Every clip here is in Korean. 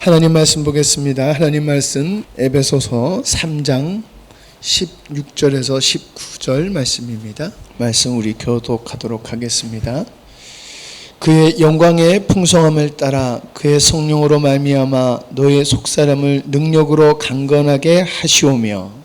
하나님 말씀 보겠습니다. 하나님 말씀 에베소서 3장 16절에서 19절 말씀입니다. 말씀 우리 교독하도록 하겠습니다. 그의 영광의 풍성함을 따라 그의 성령으로 말미암아 너의 속사람을 능력으로 강건하게 하시오며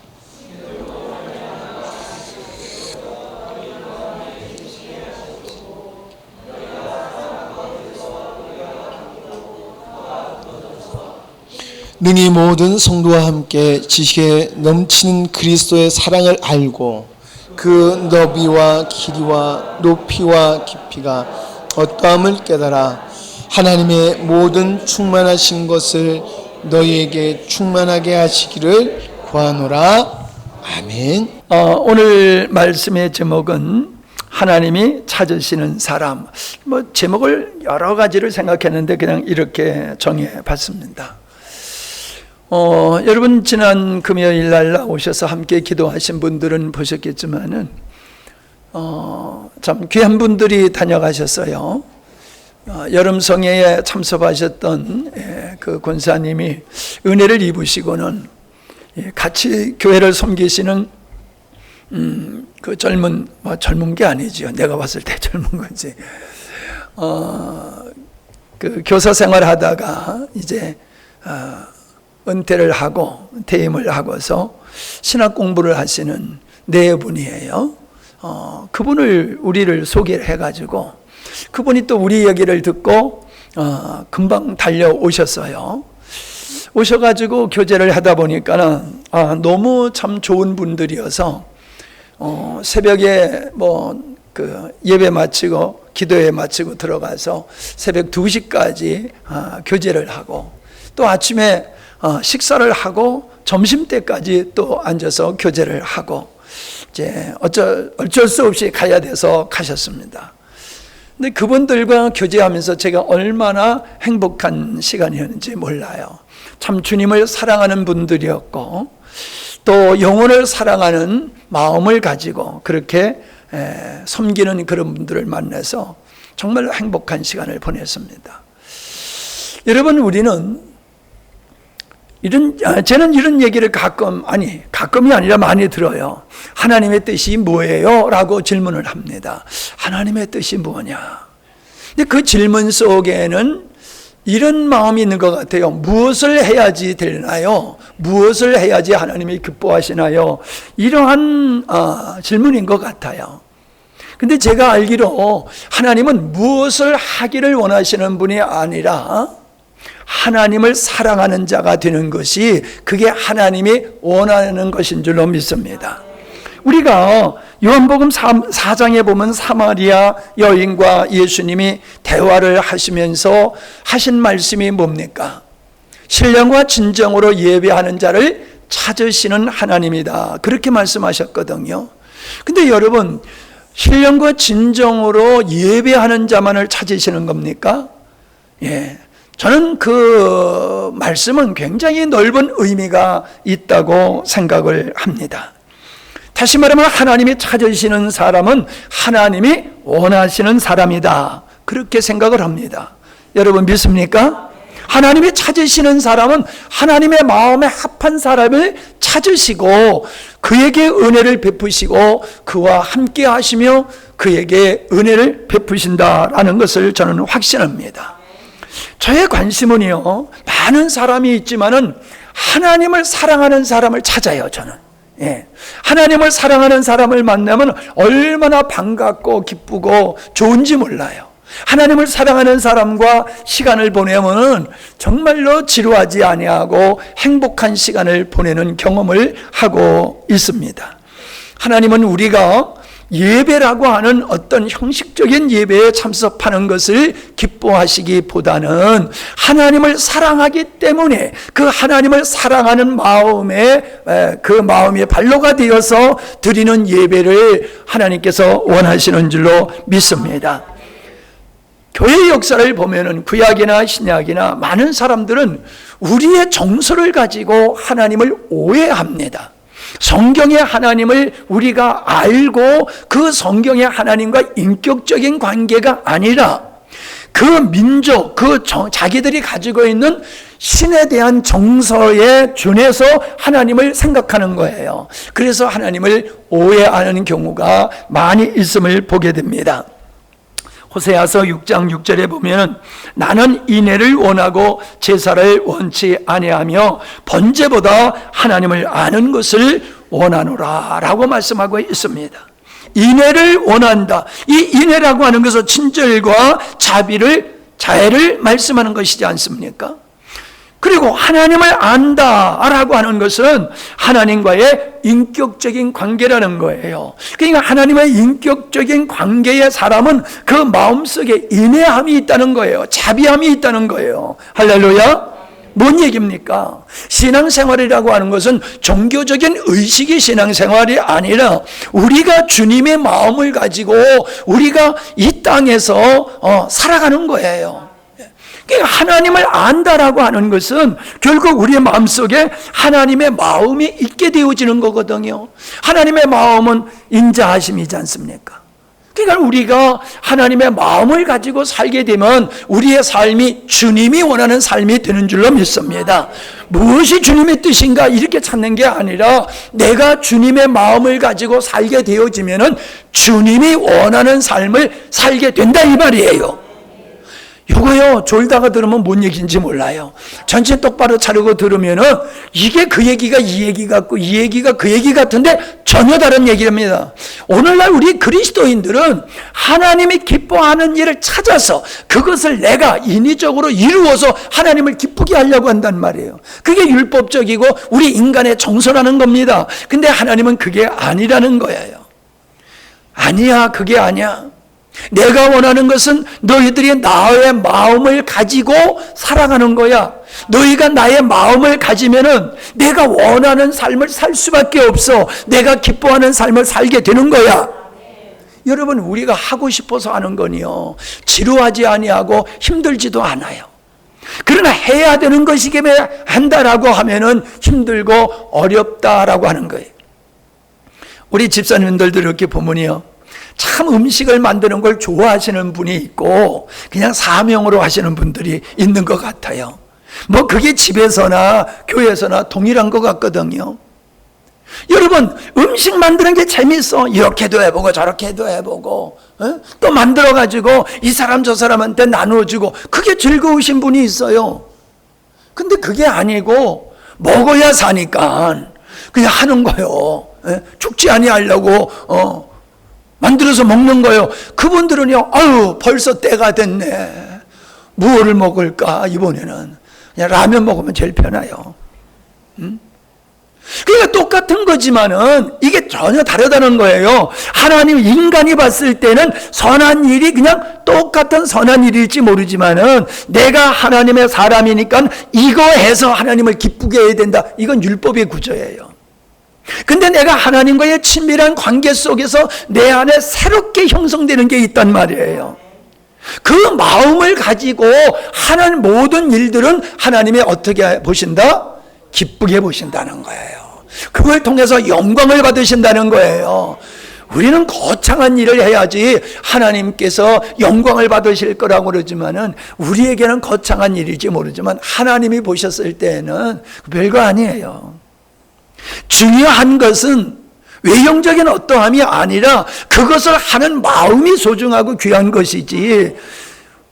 능히 모든 성도와 함께 지식에 넘치는 그리스도의 사랑을 알고 그 너비와 길이와 높이와 깊이가 어떠함을 깨달아 하나님의 모든 충만하신 것을 너희에게 충만하게 하시기를 구하노라. 아멘. 오늘 말씀의 제목은 하나님이 찾으시는 사람. 제목을 여러 가지를 생각했는데 그냥 이렇게 정해 봤습니다. 여러분 지난 금요일 날 나오셔서 함께 기도하신 분들은 보셨겠지만은 참 귀한 분들이 다녀가셨어요. 여름성회에 참석하셨던 그 권사님이 은혜를 입으시고는 같이 교회를 섬기시는 그 젊은 게 아니죠. 내가 봤을 때 젊은 거지. 그 교사 생활하다가 이제 은퇴를 하고 퇴임을 하고서 신학 공부를 하시는 네 분이에요. 그분을 우리를 소개를 해가지고 그분이 또 우리 얘기를 듣고 금방 달려오셨어요. 오셔가지고 교제를 하다 보니까는 너무 참 좋은 분들이어서 새벽에 그 예배 마치고 기도회 마치고 들어가서 새벽 2시까지 교제를 하고 또 아침에 식사를 하고 점심때까지 또 앉아서 교제를 하고 이제 어쩔 수 없이 가야 돼서 가셨습니다. 근데 그분들과 교제하면서 제가 얼마나 행복한 시간이었는지 몰라요. 참 주님을 사랑하는 분들이었고 또 영혼을 사랑하는 마음을 가지고 그렇게 섬기는 그런 분들을 만나서 정말 행복한 시간을 보냈습니다. 여러분, 저는 이런 얘기를 가끔이 아니라 많이 들어요. 하나님의 뜻이 뭐예요? 라고 질문을 합니다. 하나님의 뜻이 뭐냐? 근데 그 질문 속에는 이런 마음이 있는 것 같아요. 무엇을 해야지 되나요? 무엇을 해야지 하나님이 기뻐하시나요? 이러한 질문인 것 같아요. 근데 제가 알기로 하나님은 무엇을 하기를 원하시는 분이 아니라 하나님을 사랑하는 자가 되는 것이 그게 하나님이 원하는 것인 줄로 믿습니다. 우리가 요한복음 4장에 보면 사마리아 여인과 예수님이 대화를 하시면서 하신 말씀이 뭡니까? 신령과 진정으로 예배하는 자를 찾으시는 하나님이다. 그렇게 말씀하셨거든요. 근데 여러분, 신령과 진정으로 예배하는 자만을 찾으시는 겁니까? 예. 저는 그 말씀은 굉장히 넓은 의미가 있다고 생각을 합니다. 다시 말하면 하나님이 찾으시는 사람은 하나님이 원하시는 사람이다. 그렇게 생각을 합니다. 여러분 믿습니까? 하나님이 찾으시는 사람은 하나님의 마음에 합한 사람을 찾으시고 그에게 은혜를 베푸시고 그와 함께 하시며 그에게 은혜를 베푸신다라는 것을 저는 확신합니다. 저의 관심은요, 많은 사람이 있지만은 하나님을 사랑하는 사람을 찾아요, 저는. 예. 하나님을 사랑하는 사람을 만나면 얼마나 반갑고 기쁘고 좋은지 몰라요. 하나님을 사랑하는 사람과 시간을 보내면 정말로 지루하지 아니하고 행복한 시간을 보내는 경험을 하고 있습니다. 하나님은 우리가 예배라고 하는 어떤 형식적인 예배에 참석하는 것을 기뻐하시기보다는 하나님을 사랑하기 때문에 그 하나님을 사랑하는 그 마음의 발로가 되어서 드리는 예배를 하나님께서 원하시는 줄로 믿습니다. 교회의 역사를 보면은 구약이나 신약이나 많은 사람들은 우리의 정서를 가지고 하나님을 오해합니다. 성경의 하나님을 우리가 알고 그 성경의 하나님과 인격적인 관계가 아니라 그 민족, 자기들이 가지고 있는 신에 대한 정서에 준해서 하나님을 생각하는 거예요. 그래서 하나님을 오해하는 경우가 많이 있음을 보게 됩니다. 호세아서 6장 6절에 보면 나는 인애를 원하고 제사를 원치 아니하며 번제보다 하나님을 아는 것을 원하노라 라고 말씀하고 있습니다. 인애를 원한다. 이 인애라고 하는 것은 친절과 자애를 말씀하는 것이지 않습니까? 그리고 하나님을 안다라고 하는 것은 하나님과의 인격적인 관계라는 거예요. 그러니까 하나님의 인격적인 관계의 사람은 그 마음속에 인애함이 있다는 거예요. 자비함이 있다는 거예요. 할렐루야. 뭔 얘기입니까? 신앙생활이라고 하는 것은 종교적인 의식이 신앙생활이 아니라 우리가 주님의 마음을 가지고 우리가 이 땅에서 살아가는 거예요. 그러니까 하나님을 안다라고 하는 것은 결국 우리의 마음속에 하나님의 마음이 있게 되어지는 거거든요. 하나님의 마음은 인자하심이지 않습니까? 그러니까 우리가 하나님의 마음을 가지고 살게 되면 우리의 삶이 주님이 원하는 삶이 되는 줄로 믿습니다. 무엇이 주님의 뜻인가 이렇게 찾는 게 아니라 내가 주님의 마음을 가지고 살게 되어지면 주님이 원하는 삶을 살게 된다 이 말이에요. 이거요 졸다가 들으면 뭔 얘기인지 몰라요. 전체 똑바로 차리고 들으면은 이게 그 얘기가 이 얘기 같고 이 얘기가 그 얘기 같은데 전혀 다른 얘기입니다. 오늘날 우리 그리스도인들은 하나님이 기뻐하는 일을 찾아서 그것을 내가 인위적으로 이루어서 하나님을 기쁘게 하려고 한단 말이에요. 그게 율법적이고 우리 인간의 정서라는 겁니다. 근데 하나님은 그게 아니라는 거예요. 아니야, 그게 아니야. 내가 원하는 것은 너희들이 나의 마음을 가지고 살아가는 거야. 너희가 나의 마음을 가지면은 내가 원하는 삶을 살 수밖에 없어. 내가 기뻐하는 삶을 살게 되는 거야. 여러분, 우리가 하고 싶어서 하는 거니요 지루하지 아니하고 힘들지도 않아요. 그러나 해야 되는 것이기에 한다라고 하면은 힘들고 어렵다라고 하는 거예요. 우리 집사님들도 이렇게 보면요 참 음식을 만드는 걸 좋아하시는 분이 있고 그냥 사명으로 하시는 분들이 있는 것 같아요. 뭐 그게 집에서나 교회에서나 동일한 것 같거든요. 여러분, 음식 만드는 게 재밌어. 이렇게도 해보고 저렇게도 해보고 또 만들어가지고 이 사람 저 사람한테 나눠주고 그게 즐거우신 분이 있어요. 근데 그게 아니고 먹어야 사니까 그냥 하는 거예요. 죽지 아니하려고 만들어서 먹는 거예요. 그분들은요, 아유, 벌써 때가 됐네. 무엇을 먹을까, 이번에는. 그냥 라면 먹으면 제일 편해요. 그러니까 똑같은 거지만은 이게 전혀 다르다는 거예요. 하나님, 인간이 봤을 때는 선한 일이 그냥 똑같은 선한 일일지 모르지만은 내가 하나님의 사람이니까 이거 해서 하나님을 기쁘게 해야 된다. 이건 율법의 구조예요. 근데 내가 하나님과의 친밀한 관계 속에서 내 안에 새롭게 형성되는 게 있단 말이에요. 그 마음을 가지고 하는 모든 일들은 하나님이 어떻게 보신다? 기쁘게 보신다는 거예요. 그걸 통해서 영광을 받으신다는 거예요. 우리는 거창한 일을 해야지 하나님께서 영광을 받으실 거라고 그러지만은 우리에게는 거창한 일일지 모르지만 하나님이 보셨을 때는 별거 아니에요. 중요한 것은 외형적인 어떠함이 아니라 그것을 하는 마음이 소중하고 귀한 것이지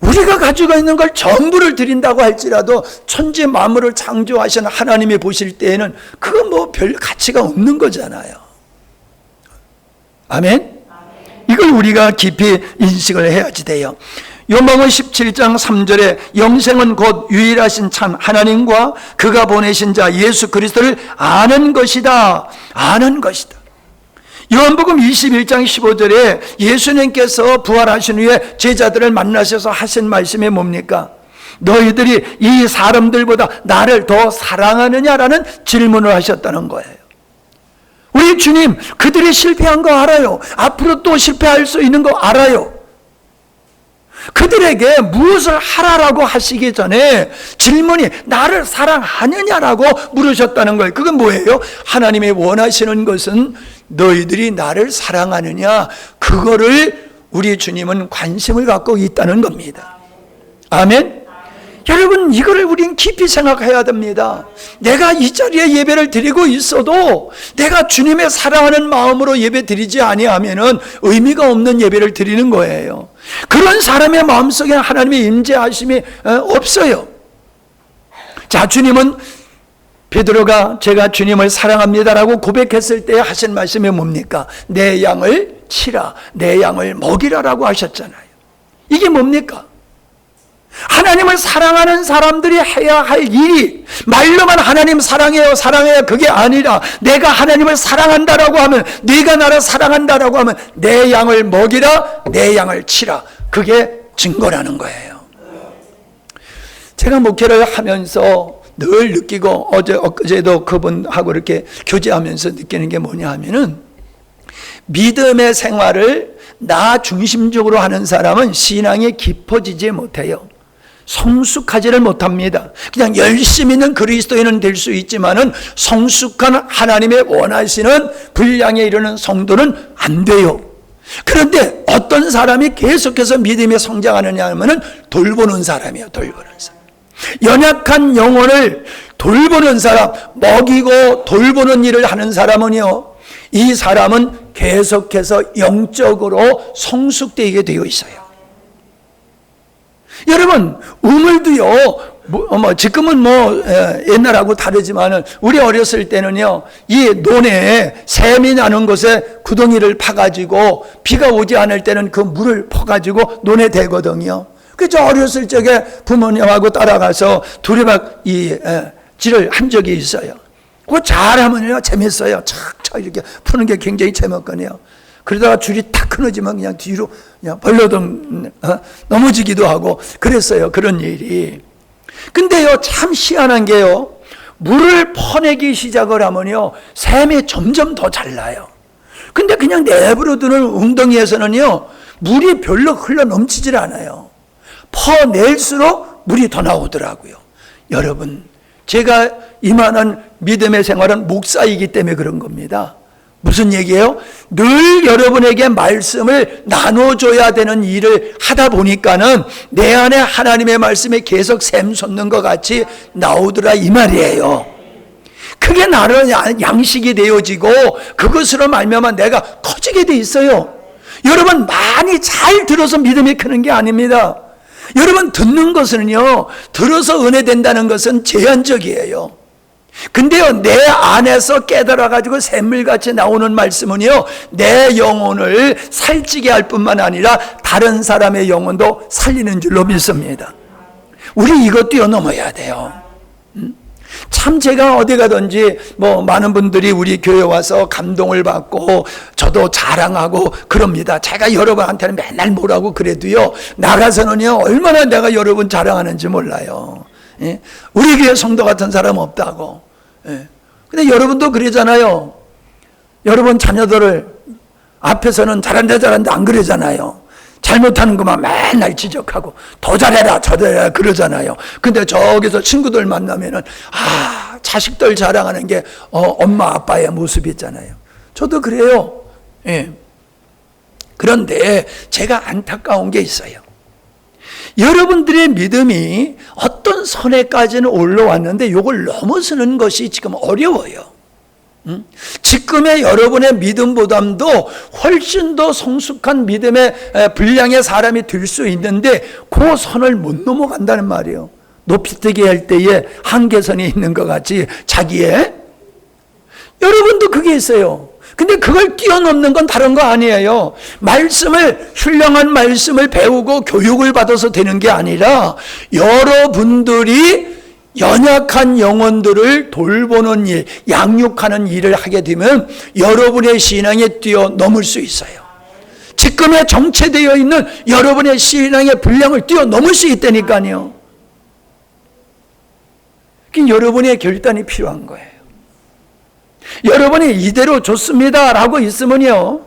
우리가 가지고 있는 걸 전부를 드린다고 할지라도 천지 만물을 창조하신 하나님이 보실 때에는 그건 뭐 별 가치가 없는 거잖아요. 아멘? 이걸 우리가 깊이 인식을 해야지 돼요. 요한복음 17장 3절에 영생은 곧 유일하신 참 하나님과 그가 보내신 자 예수 그리스도를 아는 것이다. 아는 것이다. 요한복음 21장 15절에 예수님께서 부활하신 후에 제자들을 만나셔서 하신 말씀이 뭡니까? 너희들이 이 사람들보다 나를 더 사랑하느냐라는 질문을 하셨다는 거예요. 우리 주님, 그들이 실패한 거 알아요. 앞으로 또 실패할 수 있는 거 알아요. 그들에게 무엇을 하라라고 하시기 전에 질문이 나를 사랑하느냐라고 물으셨다는 거예요. 그건 뭐예요? 하나님이 원하시는 것은 너희들이 나를 사랑하느냐, 그거를 우리 주님은 관심을 갖고 있다는 겁니다. 아멘. 여러분, 이거를 우린 깊이 생각해야 됩니다. 내가 이 자리에 예배를 드리고 있어도 내가 주님의 사랑하는 마음으로 예배 드리지 아니하면은 의미가 없는 예배를 드리는 거예요. 그런 사람의 마음속에 하나님의 임재하심이 없어요. 자, 주님은 베드로가 제가 주님을 사랑합니다라고 고백했을 때 하신 말씀이 뭡니까? 내 양을 치라, 내 양을 먹이라라고 하셨잖아요. 이게 뭡니까? 하나님을 사랑하는 사람들이 해야 할 일이 말로만 하나님 사랑해요, 사랑해요 그게 아니라 내가 하나님을 사랑한다라고 하면, 네가 나를 사랑한다라고 하면 내 양을 먹이라, 내 양을 치라, 그게 증거라는 거예요. 제가 목회를 하면서 늘 느끼고 엊그제도 그분하고 이렇게 교제하면서 느끼는 게 뭐냐 하면은, 믿음의 생활을 나 중심적으로 하는 사람은 신앙이 깊어지지 못해요. 성숙하지를 못합니다. 그냥 열심히 있는 그리스도인은 될 수 있지만은 성숙한 하나님의 원하시는 분량에 이르는 성도는 안 돼요. 그런데 어떤 사람이 계속해서 믿음에 성장하느냐 하면은 돌보는 사람이에요. 돌보는 사람. 연약한 영혼을 돌보는 사람, 먹이고 돌보는 일을 하는 사람은요, 이 사람은 계속해서 영적으로 성숙되게 되어 있어요. 여러분, 우물도요, 지금은 옛날하고 다르지만은 우리 어렸을 때는요, 이 논에 샘이 나는 곳에 구덩이를 파가지고 비가 오지 않을 때는 그 물을 퍼가지고 논에 대거든요. 그래서 어렸을 적에 부모님하고 따라가서 두레박 질을 한 적이 있어요. 그거 잘하면요 재밌어요. 착착 이렇게 푸는 게 굉장히 재밌거든요. 그러다가 줄이 탁 끊어지면 그냥 뒤로 그냥 벌러덩 넘어지기도 하고 그랬어요. 그런 일이. 근데요, 참 희한한 게요, 물을 퍼내기 시작을 하면요, 샘이 점점 더 잘 나요. 근데 그냥 내버려두는 웅덩이에서는요, 물이 별로 흘러 넘치질 않아요. 퍼낼수록 물이 더 나오더라고요. 여러분, 제가 이만한 믿음의 생활은 목사이기 때문에 그런 겁니다. 무슨 얘기예요? 늘 여러분에게 말씀을 나눠줘야 되는 일을 하다 보니까는 내 안에 하나님의 말씀이 계속 샘솟는 것 같이 나오더라, 이 말이에요. 그게 나를 양식이 되어지고 그것으로 말미암아 내가 커지게 돼 있어요. 여러분, 많이 잘 들어서 믿음이 크는 게 아닙니다. 여러분, 듣는 것은요, 들어서 은혜된다는 것은 제한적이에요. 근데요, 내 안에서 깨달아가지고 샘물같이 나오는 말씀은요, 내 영혼을 살찌게 할 뿐만 아니라 다른 사람의 영혼도 살리는 줄로 믿습니다. 우리 이것 뛰어넘어야 돼요. 참 제가 어디 가든지 많은 분들이 우리 교회 와서 감동을 받고 저도 자랑하고 그럽니다. 제가 여러분한테는 맨날 뭐라고 그래도요, 나가서는요 얼마나 내가 여러분 자랑하는지 몰라요. 예? 우리 교회 성도 같은 사람 없다고. 예. 근데 여러분도 그러잖아요. 여러분 자녀들을 앞에서는 잘한다 안 그러잖아요. 잘못하는 것만 맨날 지적하고 더 잘해라 저 잘해라 그러잖아요. 근데 저기서 친구들 만나면은 자식들 자랑하는 게 엄마 아빠의 모습이 있잖아요. 저도 그래요. 예. 그런데 제가 안타까운 게 있어요. 여러분들의 믿음이 어떤 선에까지는 올라왔는데 이걸 넘어서는 것이 지금 어려워요. 지금의 여러분의 믿음보다도 훨씬 더 성숙한 믿음의 분량의 사람이 될 수 있는데 그 선을 못 넘어간다는 말이에요. 높이뜨기 할 때에 한계선이 있는 것 같이 자기의, 여러분도 그게 있어요. 근데 그걸 뛰어넘는 건 다른 거 아니에요. 훌륭한 말씀을 배우고 교육을 받아서 되는 게 아니라 여러분들이 연약한 영혼들을 돌보는 일, 양육하는 일을 하게 되면 여러분의 신앙에 뛰어넘을 수 있어요. 지금의 정체되어 있는 여러분의 신앙의 분량을 뛰어넘을 수 있다니까요. 그게 여러분의 결단이 필요한 거예요. 여러분이 이대로 좋습니다 라고 있으면요,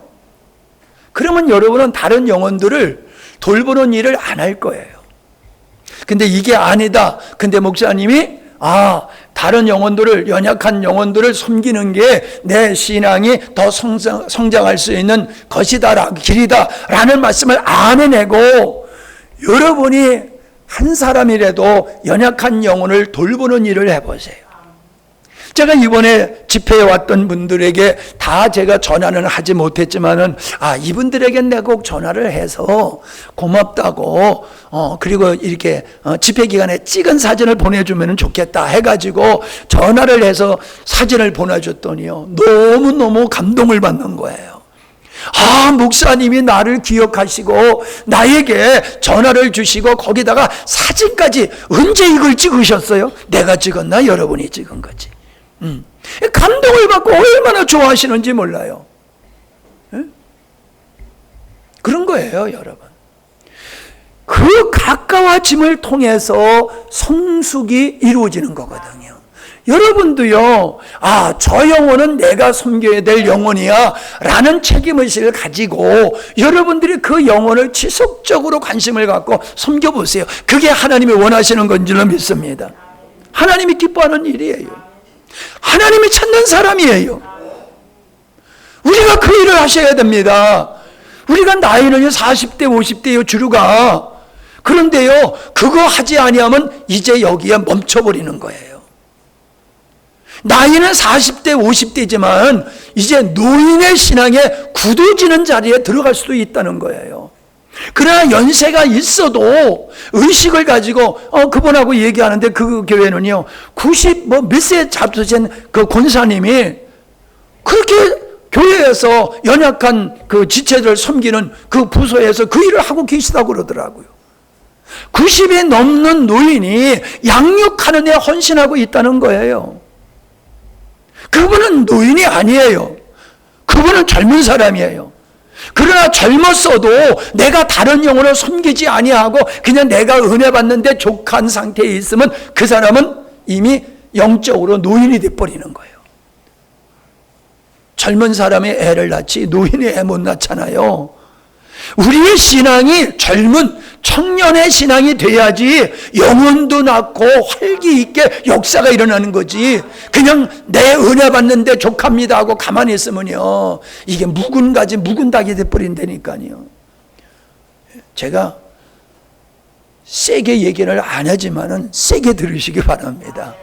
그러면 여러분은 다른 영혼들을 돌보는 일을 안 할 거예요. 근데 이게 아니다. 근데 목사님이 다른 영혼들을, 연약한 영혼들을 섬기는 게 내 신앙이 더 성장할 수 있는 것이다, 길이다 라는 말씀을 안 해내고 여러분이 한 사람이라도 연약한 영혼을 돌보는 일을 해보세요. 제가 이번에 집회에 왔던 분들에게 다 제가 전화는 하지 못했지만은, 이분들에겐 내가 꼭 전화를 해서 고맙다고, 그리고 이렇게 집회 기간에 찍은 사진을 보내주면 좋겠다 해가지고 전화를 해서 사진을 보내줬더니요, 너무너무 감동을 받는 거예요. 목사님이 나를 기억하시고 나에게 전화를 주시고 거기다가 사진까지 언제 이걸 찍으셨어요? 내가 찍었나? 여러분이 찍은 거지. 감동을 받고 얼마나 좋아하시는지 몰라요. 그런 거예요, 여러분. 그 가까워짐을 통해서 성숙이 이루어지는 거거든요. 여러분도요, 저 영혼은 내가 섬겨야 될 영혼이야 라는 책임의식을 가지고 여러분들이 그 영혼을 지속적으로 관심을 갖고 섬겨보세요. 그게 하나님이 원하시는 건 줄로 믿습니다. 하나님이 기뻐하는 일이에요. 하나님이 찾는 사람이에요. 우리가 그 일을 하셔야 됩니다. 우리가 나이는 40대 50대요 주류가. 그런데요, 그거 하지 아니하면 이제 여기에 멈춰버리는 거예요. 나이는 40대 50대지만 이제 노인의 신앙에 굳어지는 자리에 들어갈 수도 있다는 거예요. 그러나 연세가 있어도 의식을 가지고 그분하고 얘기하는데 그 교회는요 90 몇 세 잡수신 그 권사님이 그렇게 교회에서 연약한 그 지체들을 섬기는 그 부서에서 그 일을 하고 계시다고 그러더라고요. 90이 넘는 노인이 양육하는 데 헌신하고 있다는 거예요. 그분은 노인이 아니에요. 그분은 젊은 사람이에요. 그러나 젊었어도 내가 다른 영혼을 섬기지 아니하고 그냥 내가 은혜 받는데 족한 상태에 있으면 그 사람은 이미 영적으로 노인이 돼버리는 거예요. 젊은 사람이 애를 낳지 노인이 애 못 낳잖아요. 우리의 신앙이 젊은 청년의 신앙이 돼야지 영혼도 낳고 활기 있게 역사가 일어나는 거지. 그냥 내 은혜 받는데 족합니다 하고 가만히 있으면요 이게 묵은 가지 묵은 닭이 돼버린다니까요. 제가 세게 얘기를 안 하지만은 세게 들으시기 바랍니다.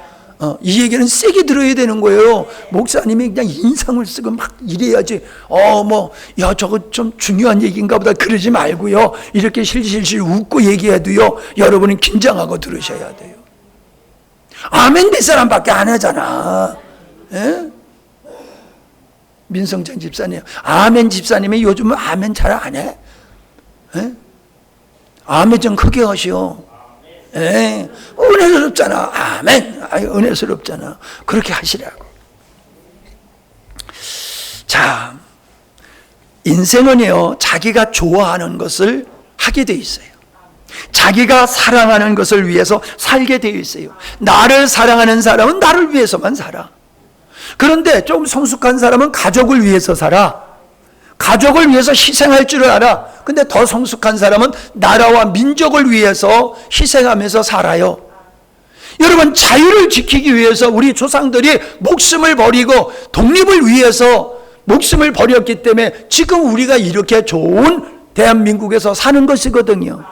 이 얘기는 세게 들어야 되는 거예요. 목사님이 그냥 인상을 쓰고 막 이래야지 저거 좀 중요한 얘기인가 보다 그러지 말고요, 이렇게 실실실 웃고 얘기해도요 여러분은 긴장하고 들으셔야 돼요. 아멘 될 사람밖에 안 하잖아. 에? 민성장 집사님, 아멘 집사님이 요즘은 아멘 잘 안 해? 에? 아멘 좀 크게 하시오. 은혜스럽잖아. 아멘. 은혜스럽잖아. 그렇게 하시라고. 자, 인생은요 자기가 좋아하는 것을 하게 돼 있어요. 자기가 사랑하는 것을 위해서 살게 되어 있어요. 나를 사랑하는 사람은 나를 위해서만 살아. 그런데 좀 성숙한 사람은 가족을 위해서 살아. 가족을 위해서 희생할 줄을 알아. 근데 더 성숙한 사람은 나라와 민족을 위해서 희생하면서 살아요. 여러분, 자유를 지키기 위해서 우리 조상들이 목숨을 버리고 독립을 위해서 목숨을 버렸기 때문에 지금 우리가 이렇게 좋은 대한민국에서 사는 것이거든요.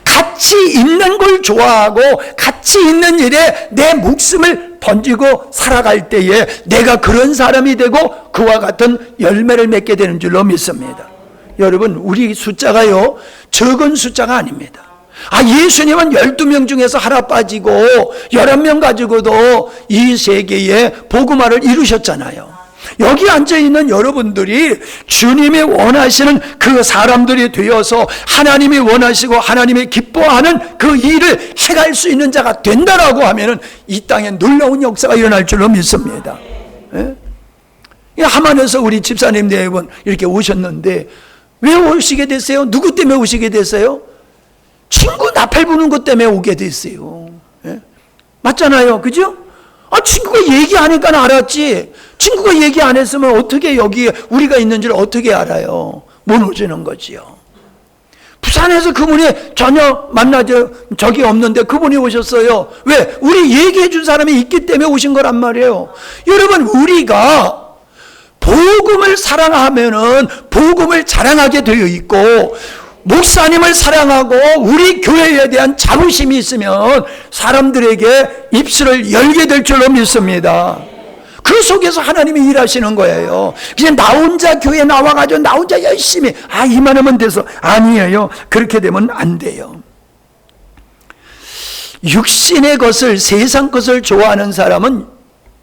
가치 있는 걸 좋아하고 가치 있는 일에 내 목숨을 던지고 살아갈 때에 내가 그런 사람이 되고 그와 같은 열매를 맺게 되는 줄로 믿습니다. 여러분, 우리 숫자가요 적은 숫자가 아닙니다. 예수님은 12명 중에서 하나 빠지고 11명 가지고도 이 세계에 복음화를 이루셨잖아요. 여기 앉아있는 여러분들이 주님이 원하시는 그 사람들이 되어서 하나님이 원하시고 하나님이 기뻐하는 그 일을 해갈 수 있는 자가 된다라고 하면은 이 땅에 놀라운 역사가 일어날 줄로 믿습니다. 하만에서 우리 집사님 네 분 이렇게 오셨는데 왜 오시게 됐어요? 누구 때문에 오시게 됐어요? 친구 나팔 부는 것 때문에 오게 됐어요. 맞잖아요. 그죠? 친구가 얘기하니까 알았지. 친구가 얘기 안 했으면 어떻게 여기에 우리가 있는지를 어떻게 알아요? 못 오시는 거지요. 부산에서 그분이 전혀 만나지 적이 없는데 그분이 오셨어요. 왜? 우리 얘기해 준 사람이 있기 때문에 오신 거란 말이에요. 여러분, 우리가 복음을 사랑하면은 복음을 자랑하게 되어 있고 목사님을 사랑하고 우리 교회에 대한 자부심이 있으면 사람들에게 입술을 열게 될 줄로 믿습니다. 그 속에서 하나님이 일하시는 거예요. 그냥 나 혼자 교회 나와가지고 나 혼자 열심히 이만하면 돼서 아니에요. 그렇게 되면 안 돼요. 육신의 것을, 세상 것을 좋아하는 사람은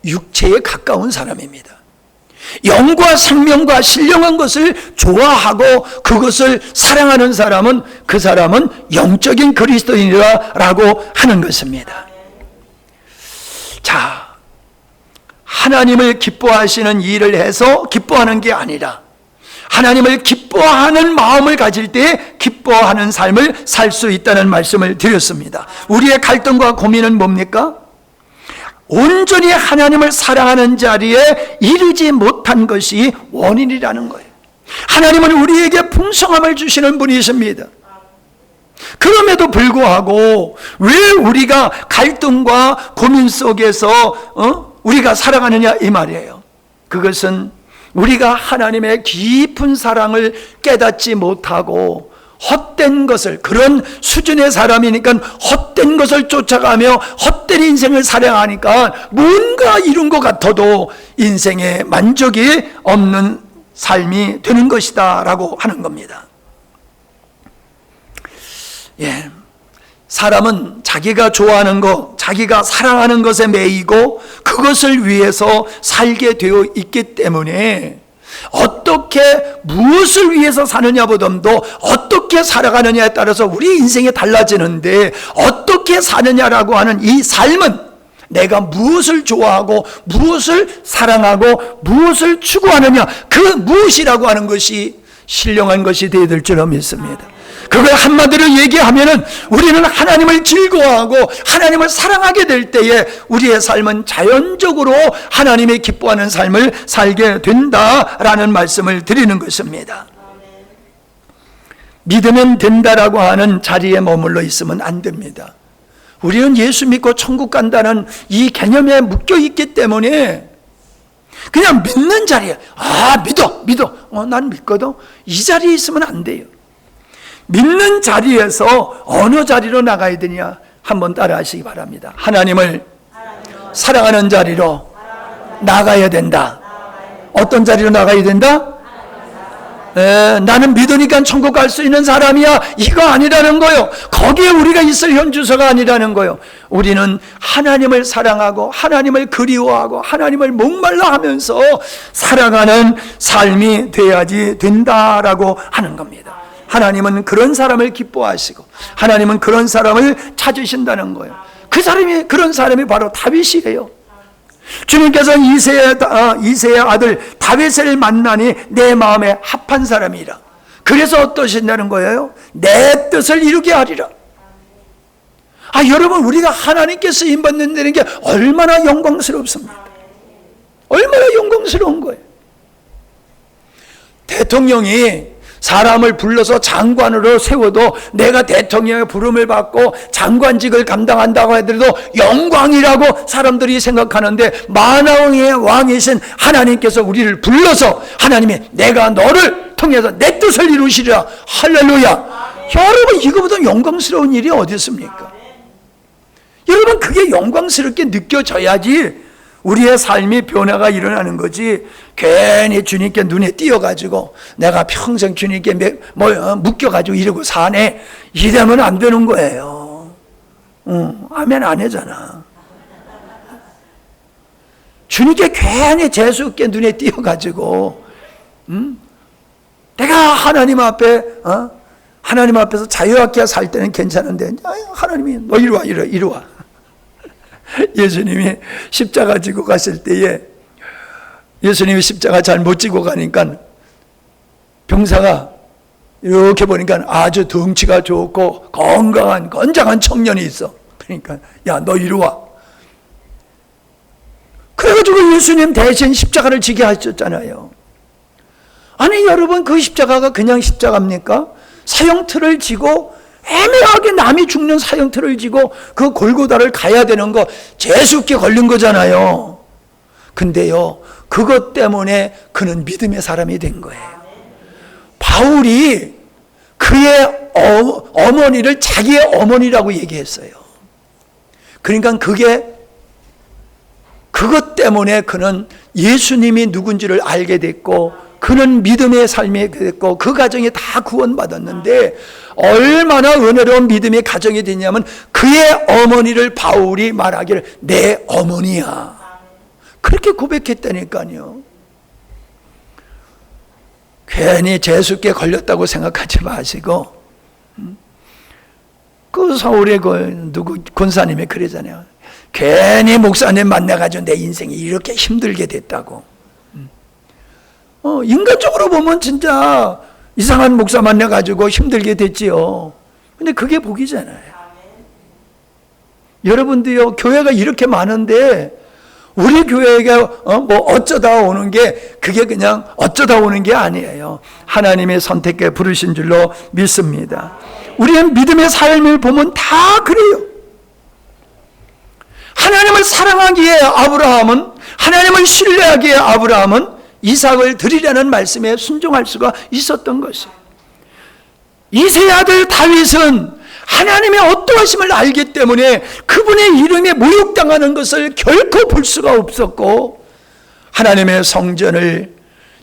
육체에 가까운 사람입니다. 영과 생명과 신령한 것을 좋아하고 그것을 사랑하는 사람은 그 사람은 영적인 그리스도인이라고 하는 것입니다. 자, 하나님을 기뻐하시는 일을 해서 기뻐하는 게 아니라 하나님을 기뻐하는 마음을 가질 때 기뻐하는 삶을 살 수 있다는 말씀을 드렸습니다. 우리의 갈등과 고민은 뭡니까? 온전히 하나님을 사랑하는 자리에 이르지 못한 것이 원인이라는 거예요. 하나님은 우리에게 풍성함을 주시는 분이십니다. 그럼에도 불구하고 왜 우리가 갈등과 고민 속에서 우리가 살아가느냐 이 말이에요. 그것은 우리가 하나님의 깊은 사랑을 깨닫지 못하고 헛된 것을, 그런 수준의 사람이니까 헛된 것을 쫓아가며 헛된 인생을 살아가니까 뭔가 이룬 것 같아도 인생에 만족이 없는 삶이 되는 것이다 라고 하는 겁니다. 예, 사람은 자기가 좋아하는 것, 자기가 사랑하는 것에 매이고 그것을 위해서 살게 되어 있기 때문에 어떻게 무엇을 위해서 사느냐보다도 어떻게 살아가느냐에 따라서 우리 인생이 달라지는데, 어떻게 사느냐라고 하는 이 삶은 내가 무엇을 좋아하고 무엇을 사랑하고 무엇을 추구하느냐, 그 무엇이라고 하는 것이 신령한 것이 되어야 될 줄 믿습니다. 그걸 한마디로 얘기하면은 우리는 하나님을 즐거워하고 하나님을 사랑하게 될 때에 우리의 삶은 자연적으로 하나님이 기뻐하는 삶을 살게 된다라는 말씀을 드리는 것입니다. 믿으면 된다라고 하는 자리에 머물러 있으면 안 됩니다. 우리는 예수 믿고 천국 간다는 이 개념에 묶여 있기 때문에 그냥 믿는 자리에 믿어 난 믿거든, 이 자리에 있으면 안 돼요. 믿는 자리에서 어느 자리로 나가야 되냐 한번 따라 하시기 바랍니다. 하나님을 사랑하는 자리로 나가야 된다. 어떤 자리로 나가야 된다? 나는 믿으니까 천국 갈 수 있는 사람이야, 이거 아니라는 거요. 거기에 우리가 있을 현주소가 아니라는 거요. 우리는 하나님을 사랑하고 하나님을 그리워하고 하나님을 목말라 하면서 살아가는 삶이 돼야지 된다라고 하는 겁니다. 하나님은 그런 사람을 기뻐하시고 하나님은 그런 사람을 찾으신다는 거예요. 그런 사람이 바로 다윗이에요. 주님께서는 이새의 아들 다윗을 만나니 내 마음에 합한 사람이라. 그래서 어떠신다는 거예요? 내 뜻을 이루게 하리라. 여러분, 우리가 하나님께 쓰임받는다는 게 얼마나 영광스럽습니까? 얼마나 영광스러운 거예요. 대통령이 사람을 불러서 장관으로 세워도 내가 대통령의 부름을 받고 장관직을 감당한다고 하더라도 영광이라고 사람들이 생각하는데, 만왕의 왕이신 하나님께서 우리를 불러서 하나님이 내가 너를 통해서 내 뜻을 이루시리라. 할렐루야. 여러분, 이거보다 영광스러운 일이 어디 있습니까? 여러분, 그게 영광스럽게 느껴져야지 우리의 삶이 변화가 일어나는 거지. 괜히 주님께 눈에 띄어가지고 내가 평생 주님께 묶여가지고 이러고 사네, 이러면 안 되는 거예요. 아멘 안 하잖아. 주님께 괜히 재수없게 눈에 띄어가지고 내가 하나님 앞에서 자유롭게 살 때는 괜찮은데 하나님이 너 이리 와. 예수님이 십자가 지고 가실 때에 예수님이 십자가 잘 못 지고 가니까 병사가 이렇게 보니까 아주 덩치가 좋고 건강한 건장한 청년이 있어. 그러니까 야, 너 이리 와. 그래가지고 예수님 대신 십자가를 지게 하셨잖아요. 아니 여러분, 그 십자가가 그냥 십자가입니까? 사형틀을 지고 애매하게 남이 죽는 사형틀을 지고 그 골고다를 가야 되는 거 재수없게 걸린 거잖아요. 근데요, 그것 때문에 그는 믿음의 사람이 된 거예요. 바울이 그 그의 어머니를 자기의 어머니라고 얘기했어요. 그러니까 그것 때문에 그는 예수님이 누군지를 알게 됐고, 그는 믿음의 삶이 됐고, 그 가정이 다 구원받았는데, 얼마나 은혜로운 믿음의 가정이 됐냐면, 그의 어머니를 바울이 말하기를 내 어머니야, 그렇게 고백했다니까요. 괜히 재수께 걸렸다고 생각하지 마시고, 그 서울의 권사님이 그러잖아요. 괜히 목사님 만나가지고 내 인생이 이렇게 힘들게 됐다고. 인간적으로 보면 진짜 이상한 목사 만나가지고 힘들게 됐지요. 근데 그게 복이잖아요. 여러분도요, 교회가 이렇게 많은데 우리 교회가 어쩌다 오는 게, 그게 그냥 어쩌다 오는 게 아니에요. 하나님의 선택에 부르신 줄로 믿습니다. 우리의 믿음의 삶을 보면 다 그래요. 하나님을 사랑하기에 아브라함은, 하나님을 신뢰하기에 아브라함은 이삭을 드리라는 말씀에 순종할 수가 있었던 것이에요. 이새의 아들 다윗은 하나님의 어떠하심을 알기 때문에 그분의 이름에 모욕당하는 것을 결코 볼 수가 없었고, 하나님의 성전을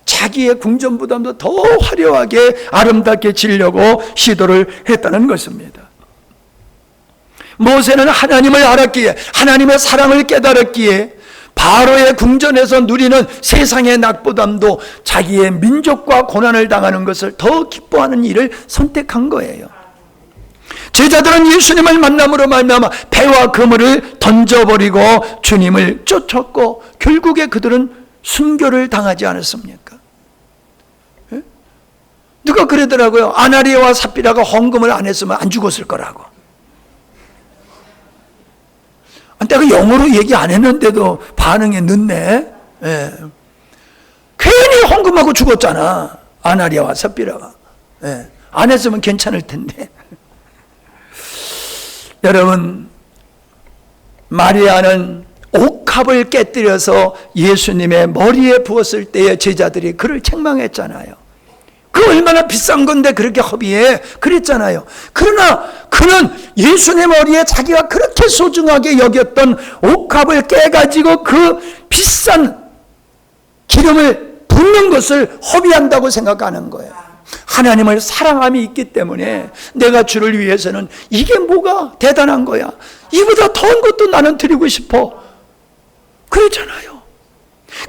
자기의 궁전보다도 더 화려하게 아름답게 지으려고 시도를 했다는 것입니다. 모세는 하나님을 알았기에, 하나님의 사랑을 깨달았기에 바로의 궁전에서 누리는 세상의 낙보담도 자기의 민족과 고난을 당하는 것을 더 기뻐하는 일을 선택한 거예요. 제자들은 예수님을 만남으로 말미암아 배와 그물을 던져버리고 주님을 쫓았고, 결국에 그들은 순교를 당하지 않았습니까? 예? 누가 그러더라고요. 아나리아와 삽비라가 헌금을 안 했으면 안 죽었을 거라고. 내가 영어로 얘기 안 했는데도 반응이 늦네. 예. 괜히 헌금하고 죽었잖아, 아나리아와 삽비라가. 예. 안 했으면 괜찮을 텐데. 여러분, 마리아는 옥합을 깨뜨려서 예수님의 머리에 부었을 때에 제자들이 그를 책망했잖아요. 그 얼마나 비싼 건데 그렇게 허비해, 그랬잖아요. 그러나 그는 예수님 머리에 자기가 그렇게 소중하게 여겼던 옥합을 깨가지고 그 비싼 기름을 붓는 것을 허비한다고 생각하는 거예요. 하나님을 사랑함이 있기 때문에 내가 주를 위해서는 이게 뭐가 대단한 거야, 이보다 더한 것도 나는 드리고 싶어, 그랬잖아요.